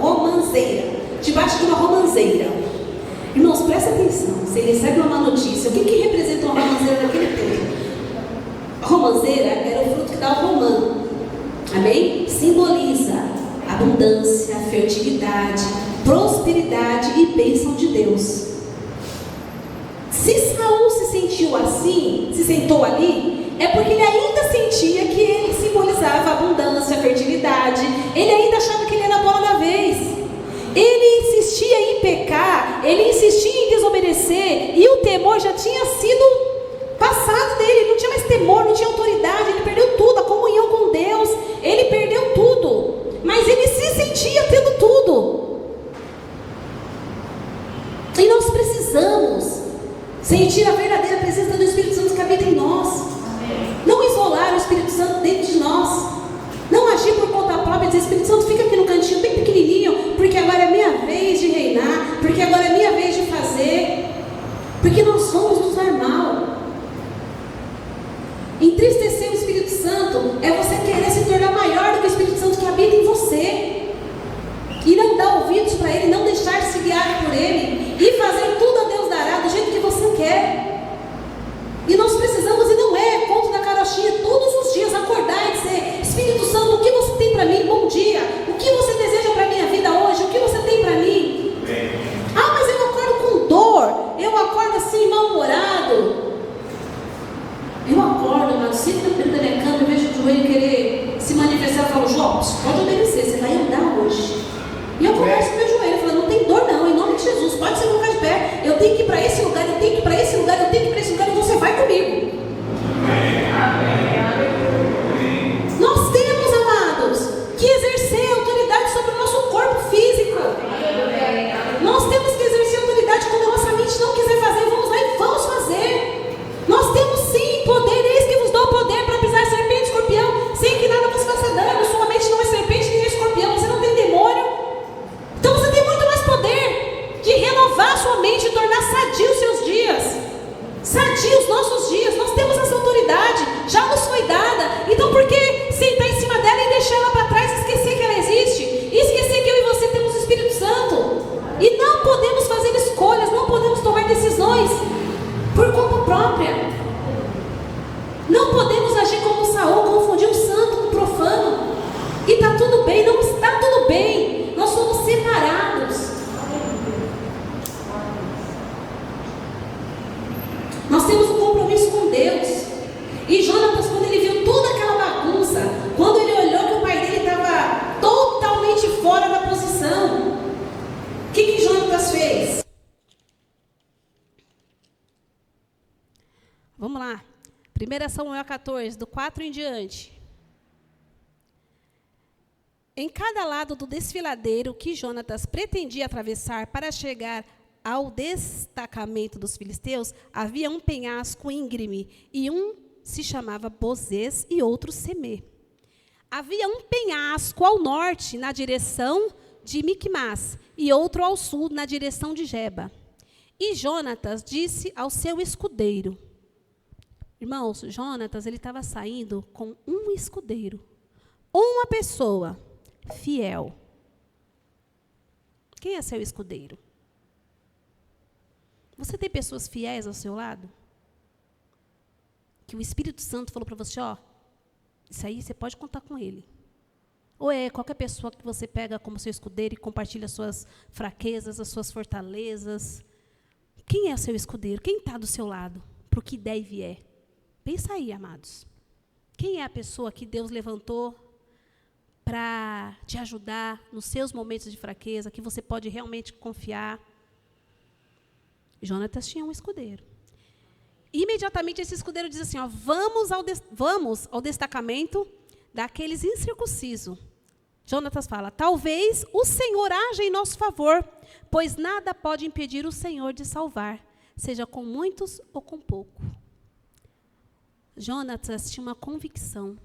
Romanceira. Debaixo de uma romanceira. Irmãos, presta atenção. Você recebe uma má notícia. O que representa uma romanceira naquele tempo? A romanceira era o fruto que dá o romã. Amém? Simboliza abundância, fertilidade, prosperidade e bênção de Deus. sentiu assim, se sentou ali, é porque ele ainda sentia que ele simbolizava abundância, fertilidade. Ele ainda achava que ele era a bola da vez. Ele insistia em pecar, ele insistia em desobedecer, e o temor já tinha sido passado dele. Ele não tinha mais temor, não tinha autoridade, ele perdeu tudo, a comunhão com Deus, ele perdeu tudo. Mas ele se sentia tendo tudo. E nós precisamos sentir a verdadeira presença do Espírito Santo que habita em nós. Não isolar o Espírito Santo dentro de nós. Não agir por conta própria e dizer: Espírito Santo, fica aqui no cantinho bem pequenininho, porque agora é minha vez de reinar, porque agora é minha vez de fazer. Porque nós vamos nos dar mal. Entristecer o Espírito Santo é você querer se tornar maior do que o Espírito Santo que habita em você. E não dar ouvidos para ele, não deixar-se guiar por ele, e fazer tudo a Deus dará, do jeito que você quer. E nós precisamos, e não é conto da carochinha, todos os dias acordar e dizer: Espírito Santo, o que você tem para mim? Bom dia. O que você deseja para a minha vida hoje? O que você tem para mim? Ah, mas eu acordo com dor, eu acordo assim, mal-humorado. Eu acordo, mas sempre dentro da minha cama, eu vejo o joelho querer se manifestar. Eu falo: Jó, pode obedecer, você vai andar hoje. E eu converso com meu joelho, eu falo: não tem dor não, em nome de Jesus, pode se colocar de pé. Eu tenho que ir para esse lugar, eu tenho que ir para esse lugar, eu tenho que ir para esse lugar, então você vai comigo. Nós temos, amados, que exercer autoridade sobre o nosso corpo físico. Nós temos que exercer autoridade quando a nossa mente não quiser fazer, vamos lá e vamos fazer. Nós temos sim poder, eis que vos dou poder para pisar serpente e escorpião, sem que nada vos faça dano. Sua mente não é serpente nem é escorpião, você não tem demônio. Então você tem muito mais poder de renovar sua mente e tornar sadio os seus dias, sadio os nossos dias. Nós temos essa autoridade, já nos foi dada. Então por que sentar em cima dela e deixar ela para trás, esquecer que ela existe, e esquecer que eu e você temos o Espírito Santo? E não podemos fazer escolhas, não podemos tomar decisões por conta própria. Não podemos agir como Saul, confundir o santo com o profano. E está tudo bem, não está tudo bem. Nós somos separados. Nós temos um compromisso com Deus. E Jonatas, quando ele viu toda aquela bagunça, quando ele olhou que o pai dele estava totalmente fora da posição, o que Jonatas fez? Vamos lá. 1 Samuel 14, do 4 em diante. Em cada lado do desfiladeiro que Jonatas pretendia atravessar para chegar ao destacamento dos filisteus, havia um penhasco íngreme, e um se chamava Bozez e outro Semê. Havia um penhasco ao norte, na direção de Micmas, e outro ao sul, na direção de Geba. E Jonatas disse ao seu escudeiro: irmãos, Jonatas, ele estava saindo com um escudeiro, uma pessoa fiel. Quem é seu escudeiro? Você tem pessoas fiéis ao seu lado? Que o Espírito Santo falou para você: ó, isso aí você pode contar com ele. Ou é qualquer pessoa que você pega como seu escudeiro e compartilha as suas fraquezas, as suas fortalezas? Quem é seu escudeiro? Quem está do seu lado? Para o que der e vier. Pensa aí, amados. Quem é a pessoa que Deus levantou para te ajudar nos seus momentos de fraqueza, que você pode realmente confiar? Jonatas tinha um escudeiro. Imediatamente esse escudeiro diz assim: ó, vamos ao destacamento daqueles incircuncisos. Jonatas fala: talvez o Senhor haja em nosso favor, pois nada pode impedir o Senhor de salvar, seja com muitos ou com pouco. Jonatas tinha uma convicção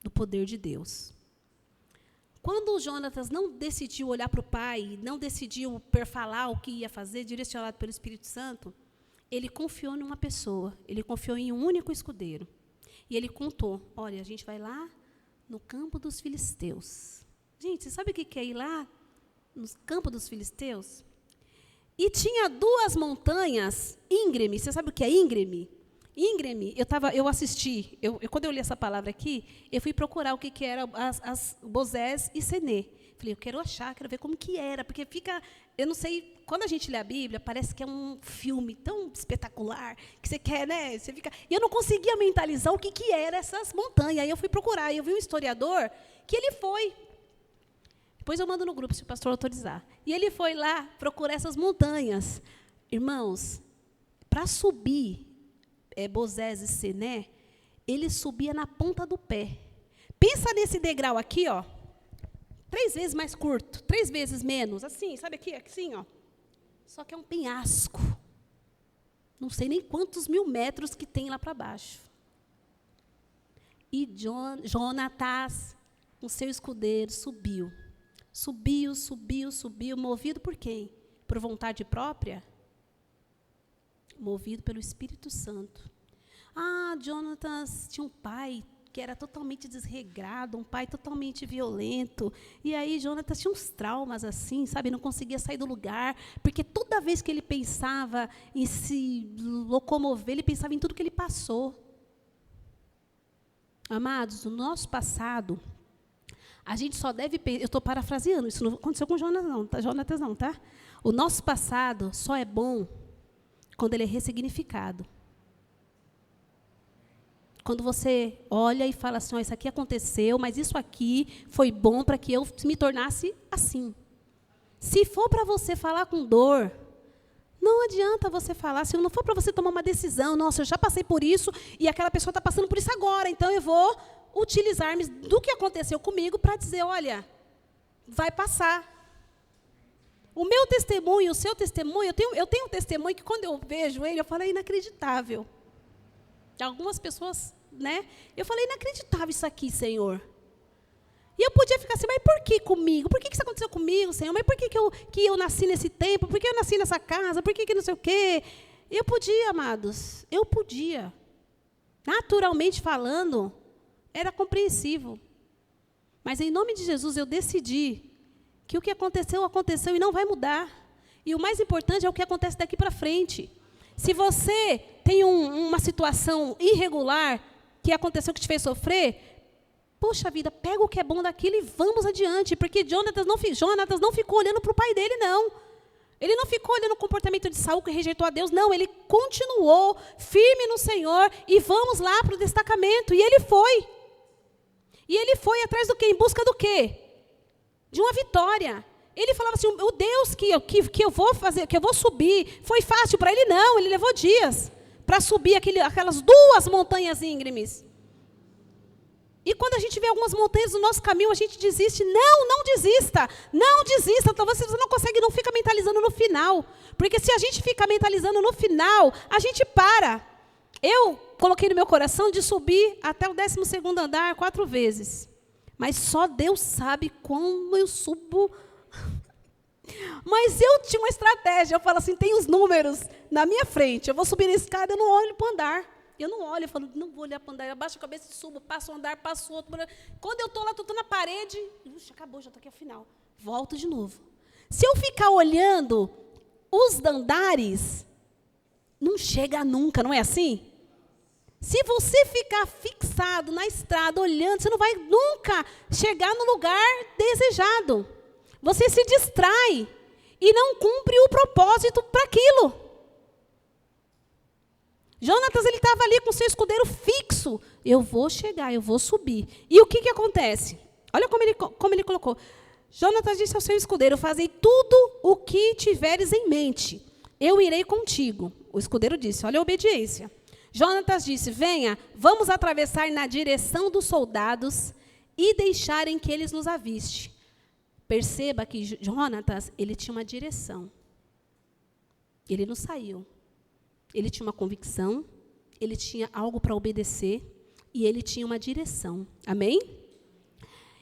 do poder de Deus. Quando Jonatas não decidiu olhar para o pai, não decidiu falar o que ia fazer, direcionado pelo Espírito Santo, ele confiou numa pessoa, ele confiou em um único escudeiro. E ele contou: olha, a gente vai lá no campo dos filisteus. Gente, você sabe o que é ir lá no campo dos filisteus? E tinha duas montanhas íngremes. Você sabe o que é íngreme? Íngreme, eu assisti, quando eu li essa palavra aqui, eu fui procurar o que era as Bozez e Semê. Falei: eu quero achar, quero ver como que era, porque fica eu não sei, quando a gente lê a Bíblia, parece que é um filme tão espetacular, que você quer, né? Você fica... E eu não conseguia mentalizar o que eram essas montanhas. Aí eu fui procurar, e eu vi um historiador que ele foi. Depois eu mando no grupo, se o pastor autorizar. E ele foi lá procurar essas montanhas. Irmãos, para subir Bozés e Sené, ele subia na ponta do pé. Pensa nesse degrau aqui, ó. 3 vezes mais curto, 3 vezes menos, assim, sabe aqui, assim, ó. Só que é um penhasco. Não sei nem quantos 1000 metros que tem lá para baixo. E Jonatas, com seu escudeiro, subiu. Subiu, movido por quem? Por vontade própria? Movido pelo Espírito Santo. Jonatas tinha um pai que era totalmente desregrado, um pai totalmente violento. E aí Jonatas tinha uns traumas assim, sabe? Não conseguia sair do lugar, porque toda vez que ele pensava em se locomover, ele pensava em tudo que ele passou. Amados, no nosso passado, a gente só deve... Eu estou parafraseando, isso não aconteceu com Jonatas não, tá? O nosso passado só é bom quando ele é ressignificado. Quando você olha e fala assim, isso aqui aconteceu, mas isso aqui foi bom para que eu me tornasse assim. Se for para você falar com dor, não adianta você falar. Se não for para você tomar uma decisão, nossa, eu já passei por isso e aquela pessoa está passando por isso agora, então eu vou utilizar-me do que aconteceu comigo para dizer, olha, vai passar. O meu testemunho, o seu testemunho, eu tenho um testemunho que quando eu vejo ele, eu falo, é inacreditável. Algumas pessoas, né? Eu falei, inacreditável isso aqui, Senhor. E eu podia ficar assim, mas por que comigo? Por que isso aconteceu comigo, Senhor? Mas por que eu nasci nesse tempo? Por que eu nasci nessa casa? Por que não sei o quê? Eu podia, amados, eu podia. Naturalmente falando, era compreensível. Mas em nome de Jesus eu decidi que o que aconteceu, aconteceu e não vai mudar. E o mais importante é o que acontece daqui para frente. Se você tem uma situação irregular que aconteceu que te fez sofrer, poxa vida, pega o que é bom daquilo e vamos adiante. Porque Jonatas não ficou olhando para o pai dele, não. Ele não ficou olhando o comportamento de Saul, que rejeitou a Deus, não. Ele continuou firme no Senhor e vamos lá para o destacamento. E ele foi. E ele foi atrás do quê? Em busca do quê? De uma vitória. Ele falava assim, o Deus que eu vou fazer, que eu vou subir, foi fácil para ele? Não, ele levou dias para subir aquelas 2 montanhas íngremes. E quando a gente vê algumas montanhas no nosso caminho, a gente desiste. Não desista. Não desista. Talvez você não consegue, não fica mentalizando no final. Porque se a gente fica mentalizando no final, a gente para. Eu coloquei no meu coração de subir até o 12º andar 4 vezes. Mas só Deus sabe como eu subo. Mas eu tinha uma estratégia. Eu falo assim, tem os números na minha frente. Eu vou subir na escada, eu não olho para o andar. Eu não olho, eu falo, não vou olhar para o andar. Eu abaixo a cabeça e subo, passo um andar, passo outro. Quando eu estou lá, estou na parede. Acabou, já estou aqui ao final. Volto de novo. Se eu ficar olhando os andares, não chega nunca, não é assim? Se você ficar fixado na estrada, olhando, você não vai nunca chegar no lugar desejado. Você se distrai e não cumpre o propósito para aquilo. Jonatas, ele estava ali com seu escudeiro fixo. Eu vou chegar, eu vou subir. E o que acontece? Olha como ele colocou. Jonatas disse ao seu escudeiro, fazei tudo o que tiveres em mente. Eu irei contigo. O escudeiro disse, olha a obediência. Jonatas disse, venha, vamos atravessar na direção dos soldados e deixarem que eles nos aviste. Perceba que Jonatas, ele tinha uma direção. Ele não saiu. Ele tinha uma convicção, ele tinha algo para obedecer e ele tinha uma direção. Amém?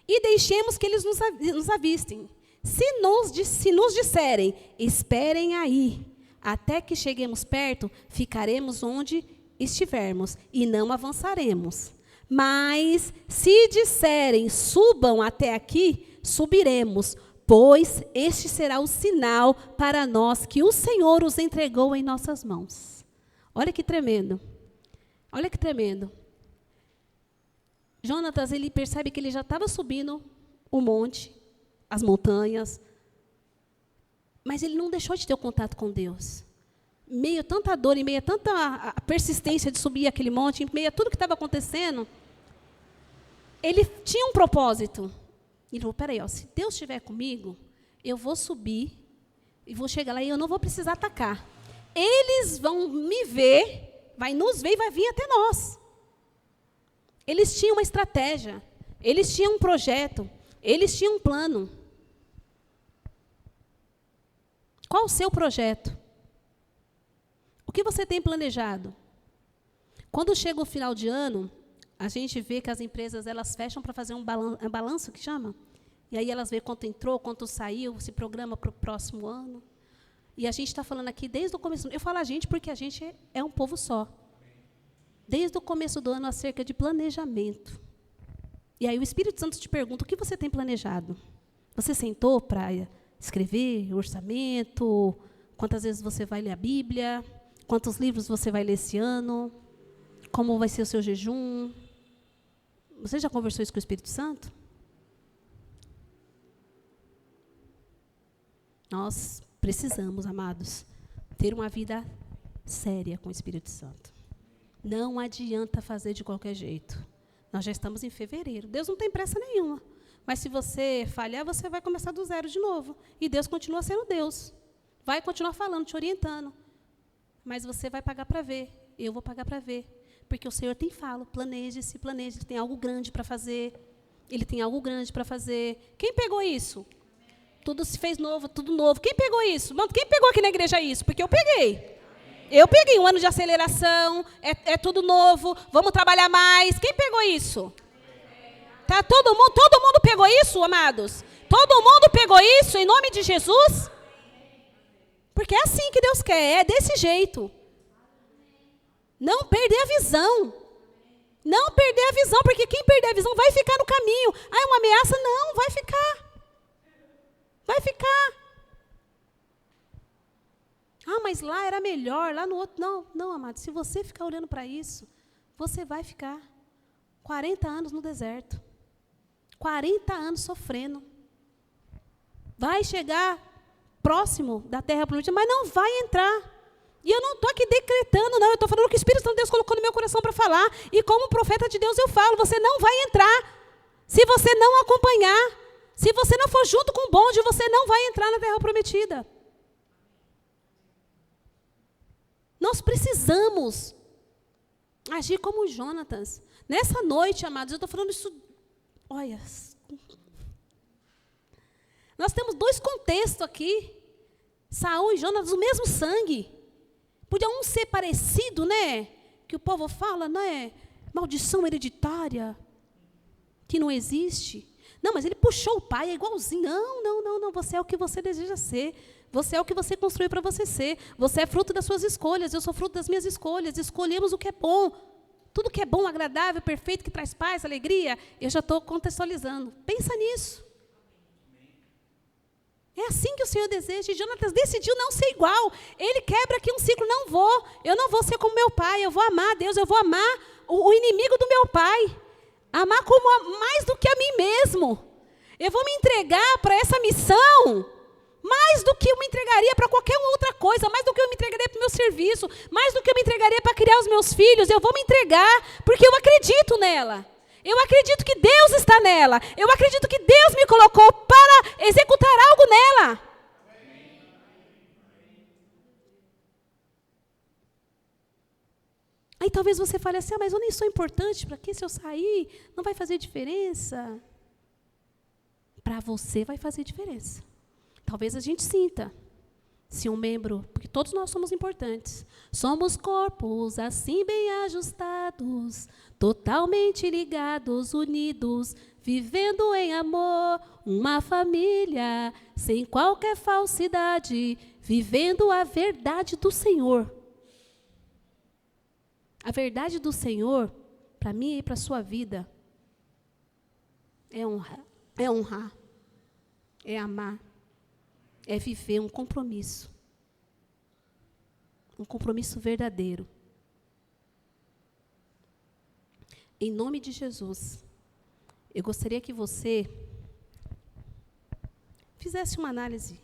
E deixemos que eles nos avistem. Se nos disserem, esperem aí, até que cheguemos perto, ficaremos onde estivermos e não avançaremos. Mas se disserem, subam até aqui, subiremos, pois este será o sinal para nós que o Senhor os entregou em nossas mãos. Olha que tremendo. Olha que tremendo. Jonatas, ele percebe que ele já estava subindo o monte, as montanhas, Mas ele não deixou de ter o contato com Deus. Meio a tanta dor, em meio a tanta persistência de subir aquele monte, em meio a tudo que estava acontecendo, ele tinha um propósito. Ele falou, peraí, se Deus estiver comigo, eu vou subir e vou chegar lá e eu não vou precisar atacar. Eles vão me ver, vai nos ver e vai vir até nós. Eles tinham uma estratégia, eles tinham um projeto, eles tinham um plano. Qual o seu projeto? O que você tem planejado? Quando chega o final de ano, a gente vê que as empresas elas fecham para fazer um balanço, que chama? E aí elas vê quanto entrou, quanto saiu, se programa para o próximo ano. E a gente está falando aqui desde o começo. Eu falo a gente porque a gente é um povo só. Desde o começo do ano acerca de planejamento. E aí o Espírito Santo te pergunta, o que você tem planejado? Você sentou para escrever orçamento? Quantas vezes você vai ler a Bíblia? Quantos livros você vai ler esse ano? Como vai ser o seu jejum? Você já conversou isso com o Espírito Santo? Nós precisamos, amados, ter uma vida séria com o Espírito Santo. Não adianta fazer de qualquer jeito. Nós já estamos em fevereiro. Deus não tem pressa nenhuma. Mas se você falhar, você vai começar do zero de novo. E Deus continua sendo Deus. Vai continuar falando, te orientando. Mas você vai pagar para ver. Eu vou pagar para ver. Porque o Senhor tem falo, planeje-se, planeje. Ele tem algo grande para fazer. Ele tem algo grande para fazer. Quem pegou isso? Tudo se fez novo, tudo novo. Quem pegou isso? Mano, quem pegou aqui na igreja isso? Porque eu peguei. Eu peguei um ano de aceleração, é tudo novo, vamos trabalhar mais. Quem pegou isso? Tá todo mundo pegou isso, amados? Todo mundo pegou isso em nome de Jesus? Porque é assim que Deus quer, é desse jeito. Não perder a visão. Não perder a visão, porque quem perder a visão vai ficar no caminho. Ah, é uma ameaça? Não, vai ficar. Vai ficar. Ah, mas lá era melhor, lá no outro. Não, não, amado, se você ficar olhando para isso, você vai ficar 40 anos no deserto. 40 anos sofrendo. Vai chegar próximo da terra prometida, mas não vai entrar. E eu não estou aqui decretando, não. Eu estou falando o que o Espírito Santo de Deus colocou no meu coração para falar. E como profeta de Deus eu falo, você não vai entrar. Se você não acompanhar, se você não for junto com o bonde, você não vai entrar na terra prometida. Nós precisamos agir como Jonatas. Nessa noite, amados, eu estou falando isso. Olha, nós temos dois contextos aqui. Saul e Jonatas, o mesmo sangue. Podia um ser parecido, né? Que o povo fala, não é? Maldição hereditária, que não existe. Não, mas ele puxou o pai, é igualzinho. Não, você é o que você deseja ser. Você é o que você construiu para você ser. Você é fruto das suas escolhas. Eu sou fruto das minhas escolhas. Escolhemos o que é bom. Tudo que é bom, agradável, perfeito, que traz paz, alegria. Eu já estou contextualizando. Pensa nisso. É assim que o Senhor deseja. E Jonatas decidiu não ser igual. Ele quebra aqui um ciclo. Eu não vou ser como meu pai. Eu vou amar a Deus. Eu vou amar o inimigo do meu pai. Amar como mais do que a mim mesmo. Eu vou me entregar para essa missão mais do que eu me entregaria para qualquer outra coisa, mais do que eu me entregaria para o meu serviço, mais do que eu me entregaria para criar os meus filhos. Eu vou me entregar porque eu acredito nela. Eu acredito que Deus está nela. Eu acredito que Deus me colocou para executar algo nela. Aí talvez você fale assim, mas eu nem sou importante, para que se eu sair? Não vai fazer diferença? Para você vai fazer diferença. Talvez a gente sinta, se um membro, porque todos nós somos importantes, somos corpos assim bem ajustados, totalmente ligados, unidos, vivendo em amor, uma família, sem qualquer falsidade, vivendo a verdade do Senhor. A verdade do Senhor, para mim e para a sua vida, é honrar, é amar. É viver um compromisso verdadeiro. Em nome de Jesus, eu gostaria que você fizesse uma análise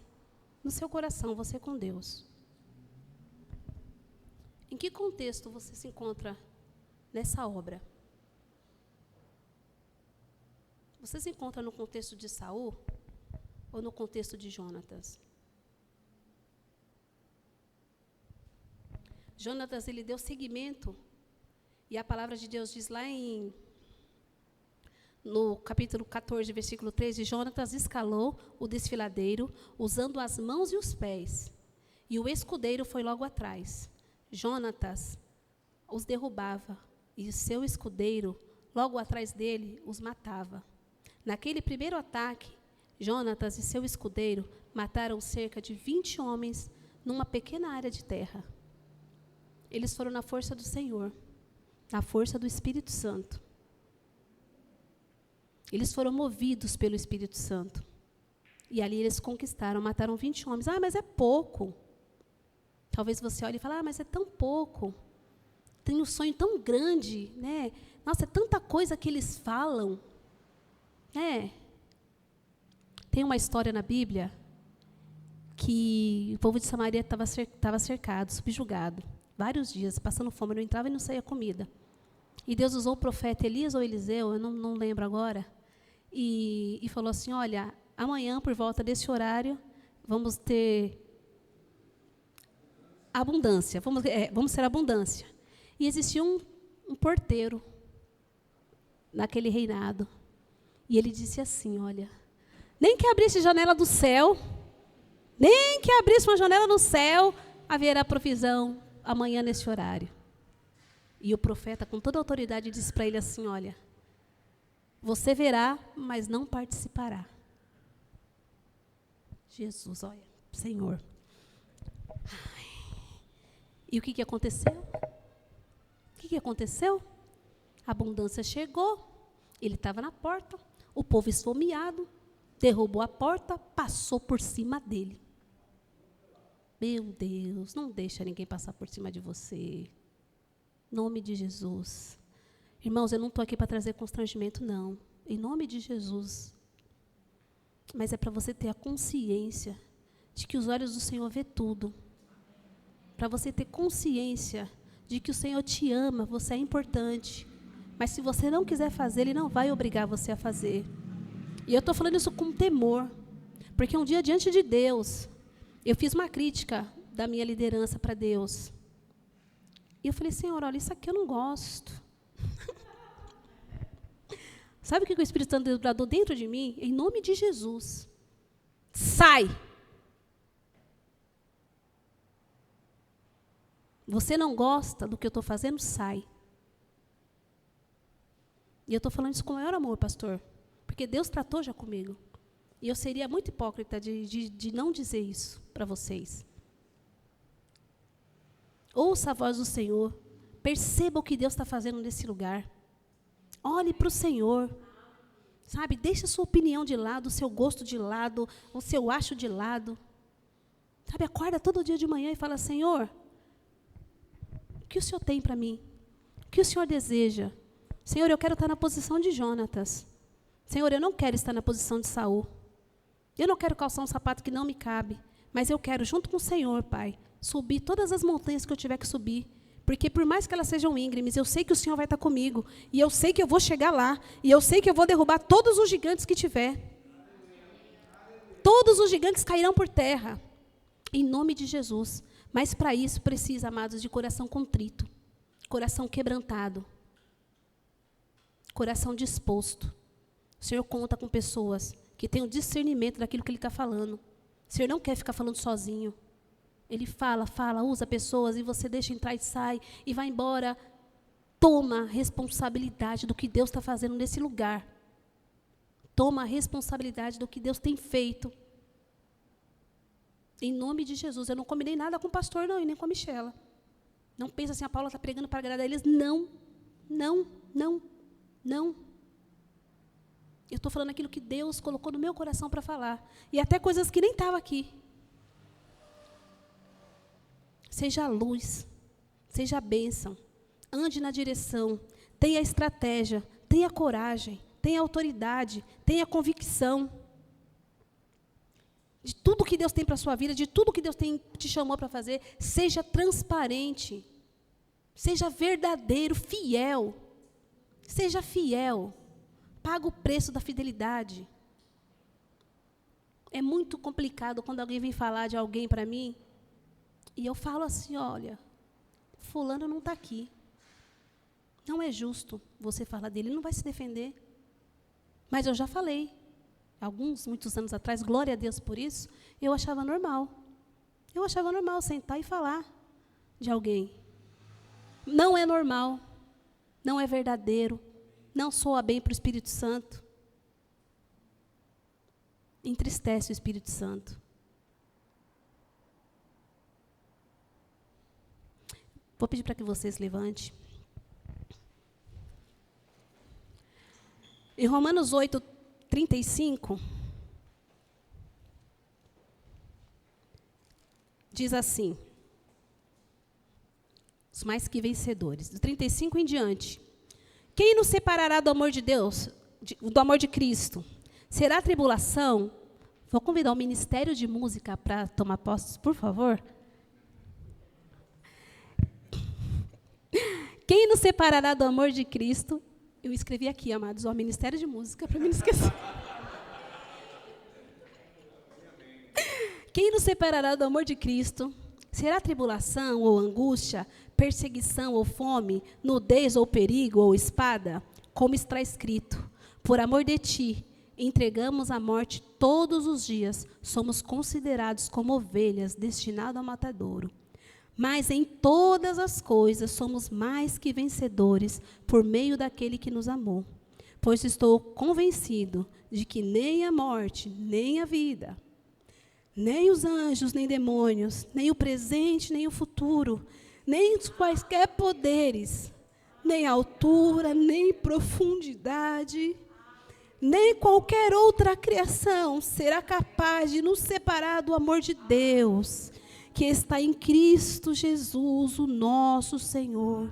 no seu coração, você com Deus. Em que contexto você se encontra nessa obra? Você se encontra no contexto de Saul ou no contexto de Jonatas? Jonatas, ele deu seguimento, e a palavra de Deus diz lá no capítulo 14, versículo 13, Jonatas escalou o desfiladeiro, usando as mãos e os pés, e o escudeiro foi logo atrás. Jonatas os derrubava, e o seu escudeiro, logo atrás dele, os matava. Naquele primeiro ataque, Jonatas e seu escudeiro mataram cerca de 20 homens numa pequena área de terra. Eles foram na força do Senhor, na força do Espírito Santo. Eles foram movidos pelo Espírito Santo. E ali eles conquistaram, mataram 20 homens. Ah, mas é pouco. Talvez você olhe e fale, mas é tão pouco. Tem um sonho tão grande, né? Nossa, é tanta coisa que eles falam. Tem uma história na Bíblia que o povo de Samaria estava cercado, subjugado. Vários dias, passando fome, não entrava e não saía comida. E Deus usou o profeta Elias ou Eliseu, eu não lembro agora, e falou assim, olha, amanhã, por volta desse horário, vamos ter abundância, vamos ter abundância. E existia um porteiro naquele reinado. E ele disse assim, olha, nem que abrisse janela do céu, nem que abrisse uma janela no céu, haverá provisão amanhã nesse horário. E o profeta, com toda a autoridade, disse para ele assim, olha, você verá, mas não participará. Jesus, olha, Senhor. E o que aconteceu? O que aconteceu? A abundância chegou, ele estava na porta, o povo esfomeado, derrubou a porta, passou por cima dele. Meu Deus, não deixa ninguém passar por cima de você. Em nome de Jesus. Irmãos, eu não estou aqui para trazer constrangimento, não. Em nome de Jesus. Mas é para você ter a consciência de que os olhos do Senhor vê tudo. Para você ter consciência de que o Senhor te ama, você é importante. Mas se você não quiser fazer, Ele não vai obrigar você a fazer. E eu estou falando isso com temor. Porque um dia, diante de Deus, eu fiz uma crítica da minha liderança para Deus. E eu falei, Senhor, olha, isso aqui eu não gosto. Sabe o que o Espírito Santo bradou dentro de mim? Em nome de Jesus. Sai! Você não gosta do que eu estou fazendo? Sai. E eu estou falando isso com o maior amor, pastor. Porque Deus tratou já comigo. E eu seria muito hipócrita de não dizer isso para vocês. Ouça a voz do Senhor. Perceba o que Deus está fazendo nesse lugar. Olhe para o Senhor. Sabe, deixe a sua opinião de lado, o seu gosto de lado, o seu acho de lado. Sabe, acorda todo dia de manhã e fala, Senhor, o que o Senhor tem para mim? O que o Senhor deseja? Senhor, eu quero estar na posição de Jonatas. Senhor, eu não quero estar na posição de Saul. Eu não quero calçar um sapato que não me cabe, mas eu quero, junto com o Senhor, Pai, subir todas as montanhas que eu tiver que subir, porque por mais que elas sejam íngremes, eu sei que o Senhor vai estar comigo, e eu sei que eu vou chegar lá, e eu sei que eu vou derrubar todos os gigantes que tiver. Todos os gigantes cairão por terra, em nome de Jesus. Mas para isso precisa, amados, de coração contrito, coração quebrantado, coração disposto. O Senhor conta com pessoas que têm o discernimento daquilo que Ele está falando. O Senhor não quer ficar falando sozinho. Ele fala, usa pessoas, e você deixa entrar e sai, e vai embora. Toma a responsabilidade do que Deus está fazendo nesse lugar. Toma a responsabilidade do que Deus tem feito. Em nome de Jesus. Eu não combinei nada com o pastor, não, e nem com a Michela. Não pensa assim, a Paula está pregando para agradar eles. Não. Eu estou falando aquilo que Deus colocou no meu coração para falar. E até coisas que nem estavam aqui. Seja a luz, seja a bênção, ande na direção, tenha estratégia, tenha coragem, tenha autoridade, tenha convicção. de tudo que Deus tem para a sua vida, de tudo que Deus te chamou para fazer. Seja transparente. Seja verdadeiro, fiel. Seja fiel. Paga o preço da fidelidade. É muito complicado quando alguém vem falar de alguém para mim, e eu falo assim, olha, fulano não está aqui. Não é justo você falar dele, ele não vai se defender. Mas eu já falei, muitos anos atrás, glória a Deus por isso, eu achava normal. Eu achava normal sentar e falar de alguém. Não é normal, não é verdadeiro, não soa bem para o Espírito Santo. Entristece o Espírito Santo. Vou pedir para que vocês levantem. Em Romanos 8:35, diz assim, os mais que vencedores, do 35 em diante. Quem nos separará do amor de Deus, do amor de Cristo? Será tribulação? Vou convidar o Ministério de Música para tomar posse, por favor. Quem nos separará do amor de Cristo? Eu escrevi aqui, amados, o Ministério de Música, para mim não esquecer. Quem nos separará do amor de Cristo? Será tribulação ou angústia, perseguição ou fome, nudez ou perigo ou espada? Como está escrito, por amor de ti, entregamos à morte todos os dias, somos considerados como ovelhas, destinadas ao matadouro. Mas em todas as coisas somos mais que vencedores, por meio daquele que nos amou. Pois estou convencido de que nem a morte, nem a vida, nem os anjos, nem demônios, nem o presente, nem o futuro, nem os quaisquer poderes, nem altura, nem profundidade, nem qualquer outra criação será capaz de nos separar do amor de Deus, que está em Cristo Jesus, o nosso Senhor.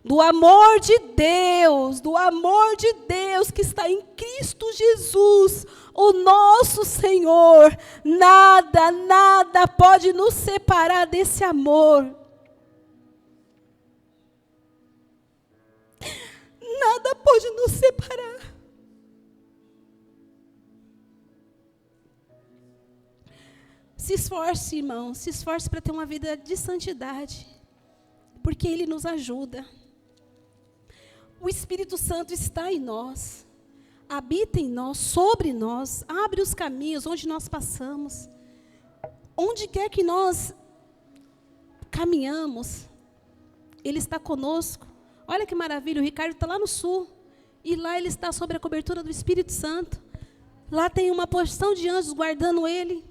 Do amor de Deus que está em Cristo Jesus, o nosso Senhor. Nada pode nos separar desse amor. Nada pode nos separar. Se esforce, irmão, se esforce para ter uma vida de santidade, porque Ele nos ajuda. O Espírito Santo está em nós, habita em nós, sobre nós, abre os caminhos onde nós passamos. Onde quer que nós caminhamos, Ele está conosco. Olha que maravilha, o Ricardo está lá no sul, e lá ele está sob a cobertura do Espírito Santo. Lá tem uma porção de anjos guardando ele.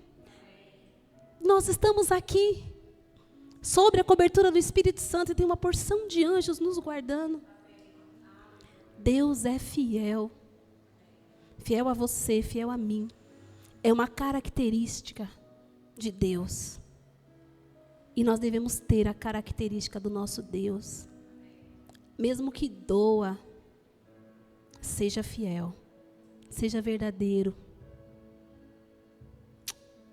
Nós estamos aqui, sobre a cobertura do Espírito Santo, e tem uma porção de anjos nos guardando. Deus é fiel. Fiel a você, fiel a mim. É uma característica de Deus. E nós devemos ter a característica do nosso Deus. Mesmo que doa, seja fiel, seja verdadeiro.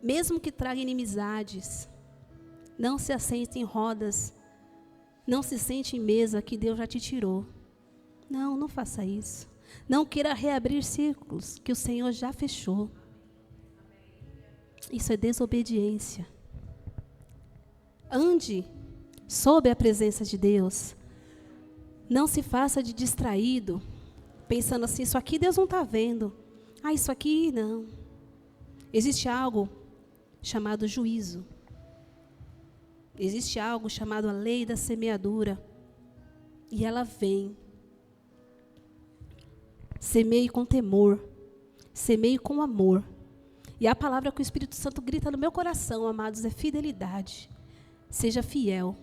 Mesmo que traga inimizades, não se assente em rodas, não se sente em mesa que Deus já te tirou. Não faça isso. Não queira reabrir círculos que o Senhor já fechou. Isso é desobediência. Ande sob a presença de Deus. Não se faça de distraído, pensando assim, isso aqui Deus não está vendo. Isso aqui não. Existe algo chamado juízo. Existe algo chamado a lei da semeadura. E ela vem. Semeie com temor. Semeie com amor. E a palavra que o Espírito Santo grita no meu coração, amados, é fidelidade. Seja fiel.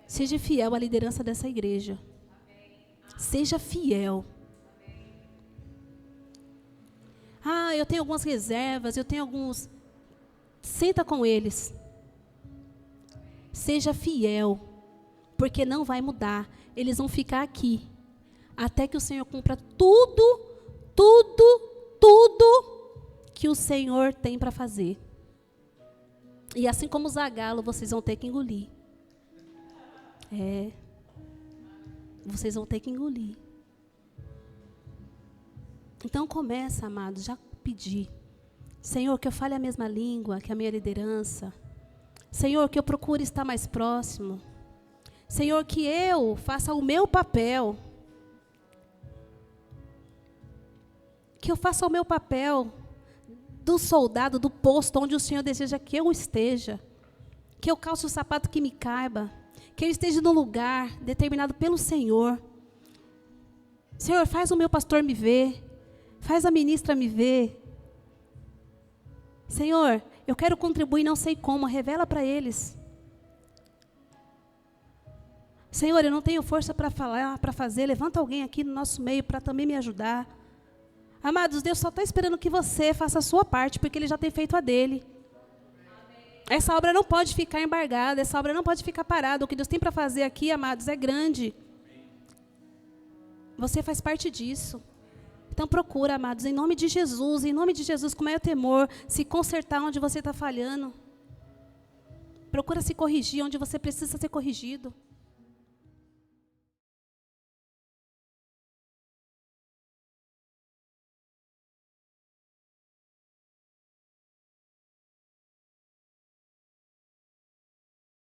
Seja fiel à liderança dessa igreja. Seja fiel. Eu tenho algumas reservas, eu tenho alguns... Senta com eles. Seja fiel, porque não vai mudar. Eles vão ficar aqui, até que o Senhor cumpra tudo que o Senhor tem para fazer. E assim como o Zagalo, vocês vão ter que engolir. Vocês vão ter que engolir. Então começa, amados, já pedir. Senhor, que eu fale a mesma língua que a minha liderança. Senhor, que eu procure estar mais próximo. Senhor, que eu faça o meu papel. Que eu faça o meu papel do soldado, do posto onde o Senhor deseja que eu esteja. Que eu calce o sapato que me caiba. Que eu esteja no lugar determinado pelo Senhor. Senhor, faz o meu pastor me ver. Faz a ministra me ver. Senhor, eu quero contribuir, não sei como, revela para eles. Senhor, eu não tenho força para falar, para fazer, levanta alguém aqui no nosso meio para também me ajudar. Amados, Deus só está esperando que você faça a sua parte, porque Ele já tem feito a dele. Essa obra não pode ficar embargada, essa obra não pode ficar parada. O que Deus tem para fazer aqui, amados, é grande. Você faz parte disso. Então procura, amados, em nome de Jesus, com maior temor, se consertar onde você está falhando. Procura se corrigir onde você precisa ser corrigido.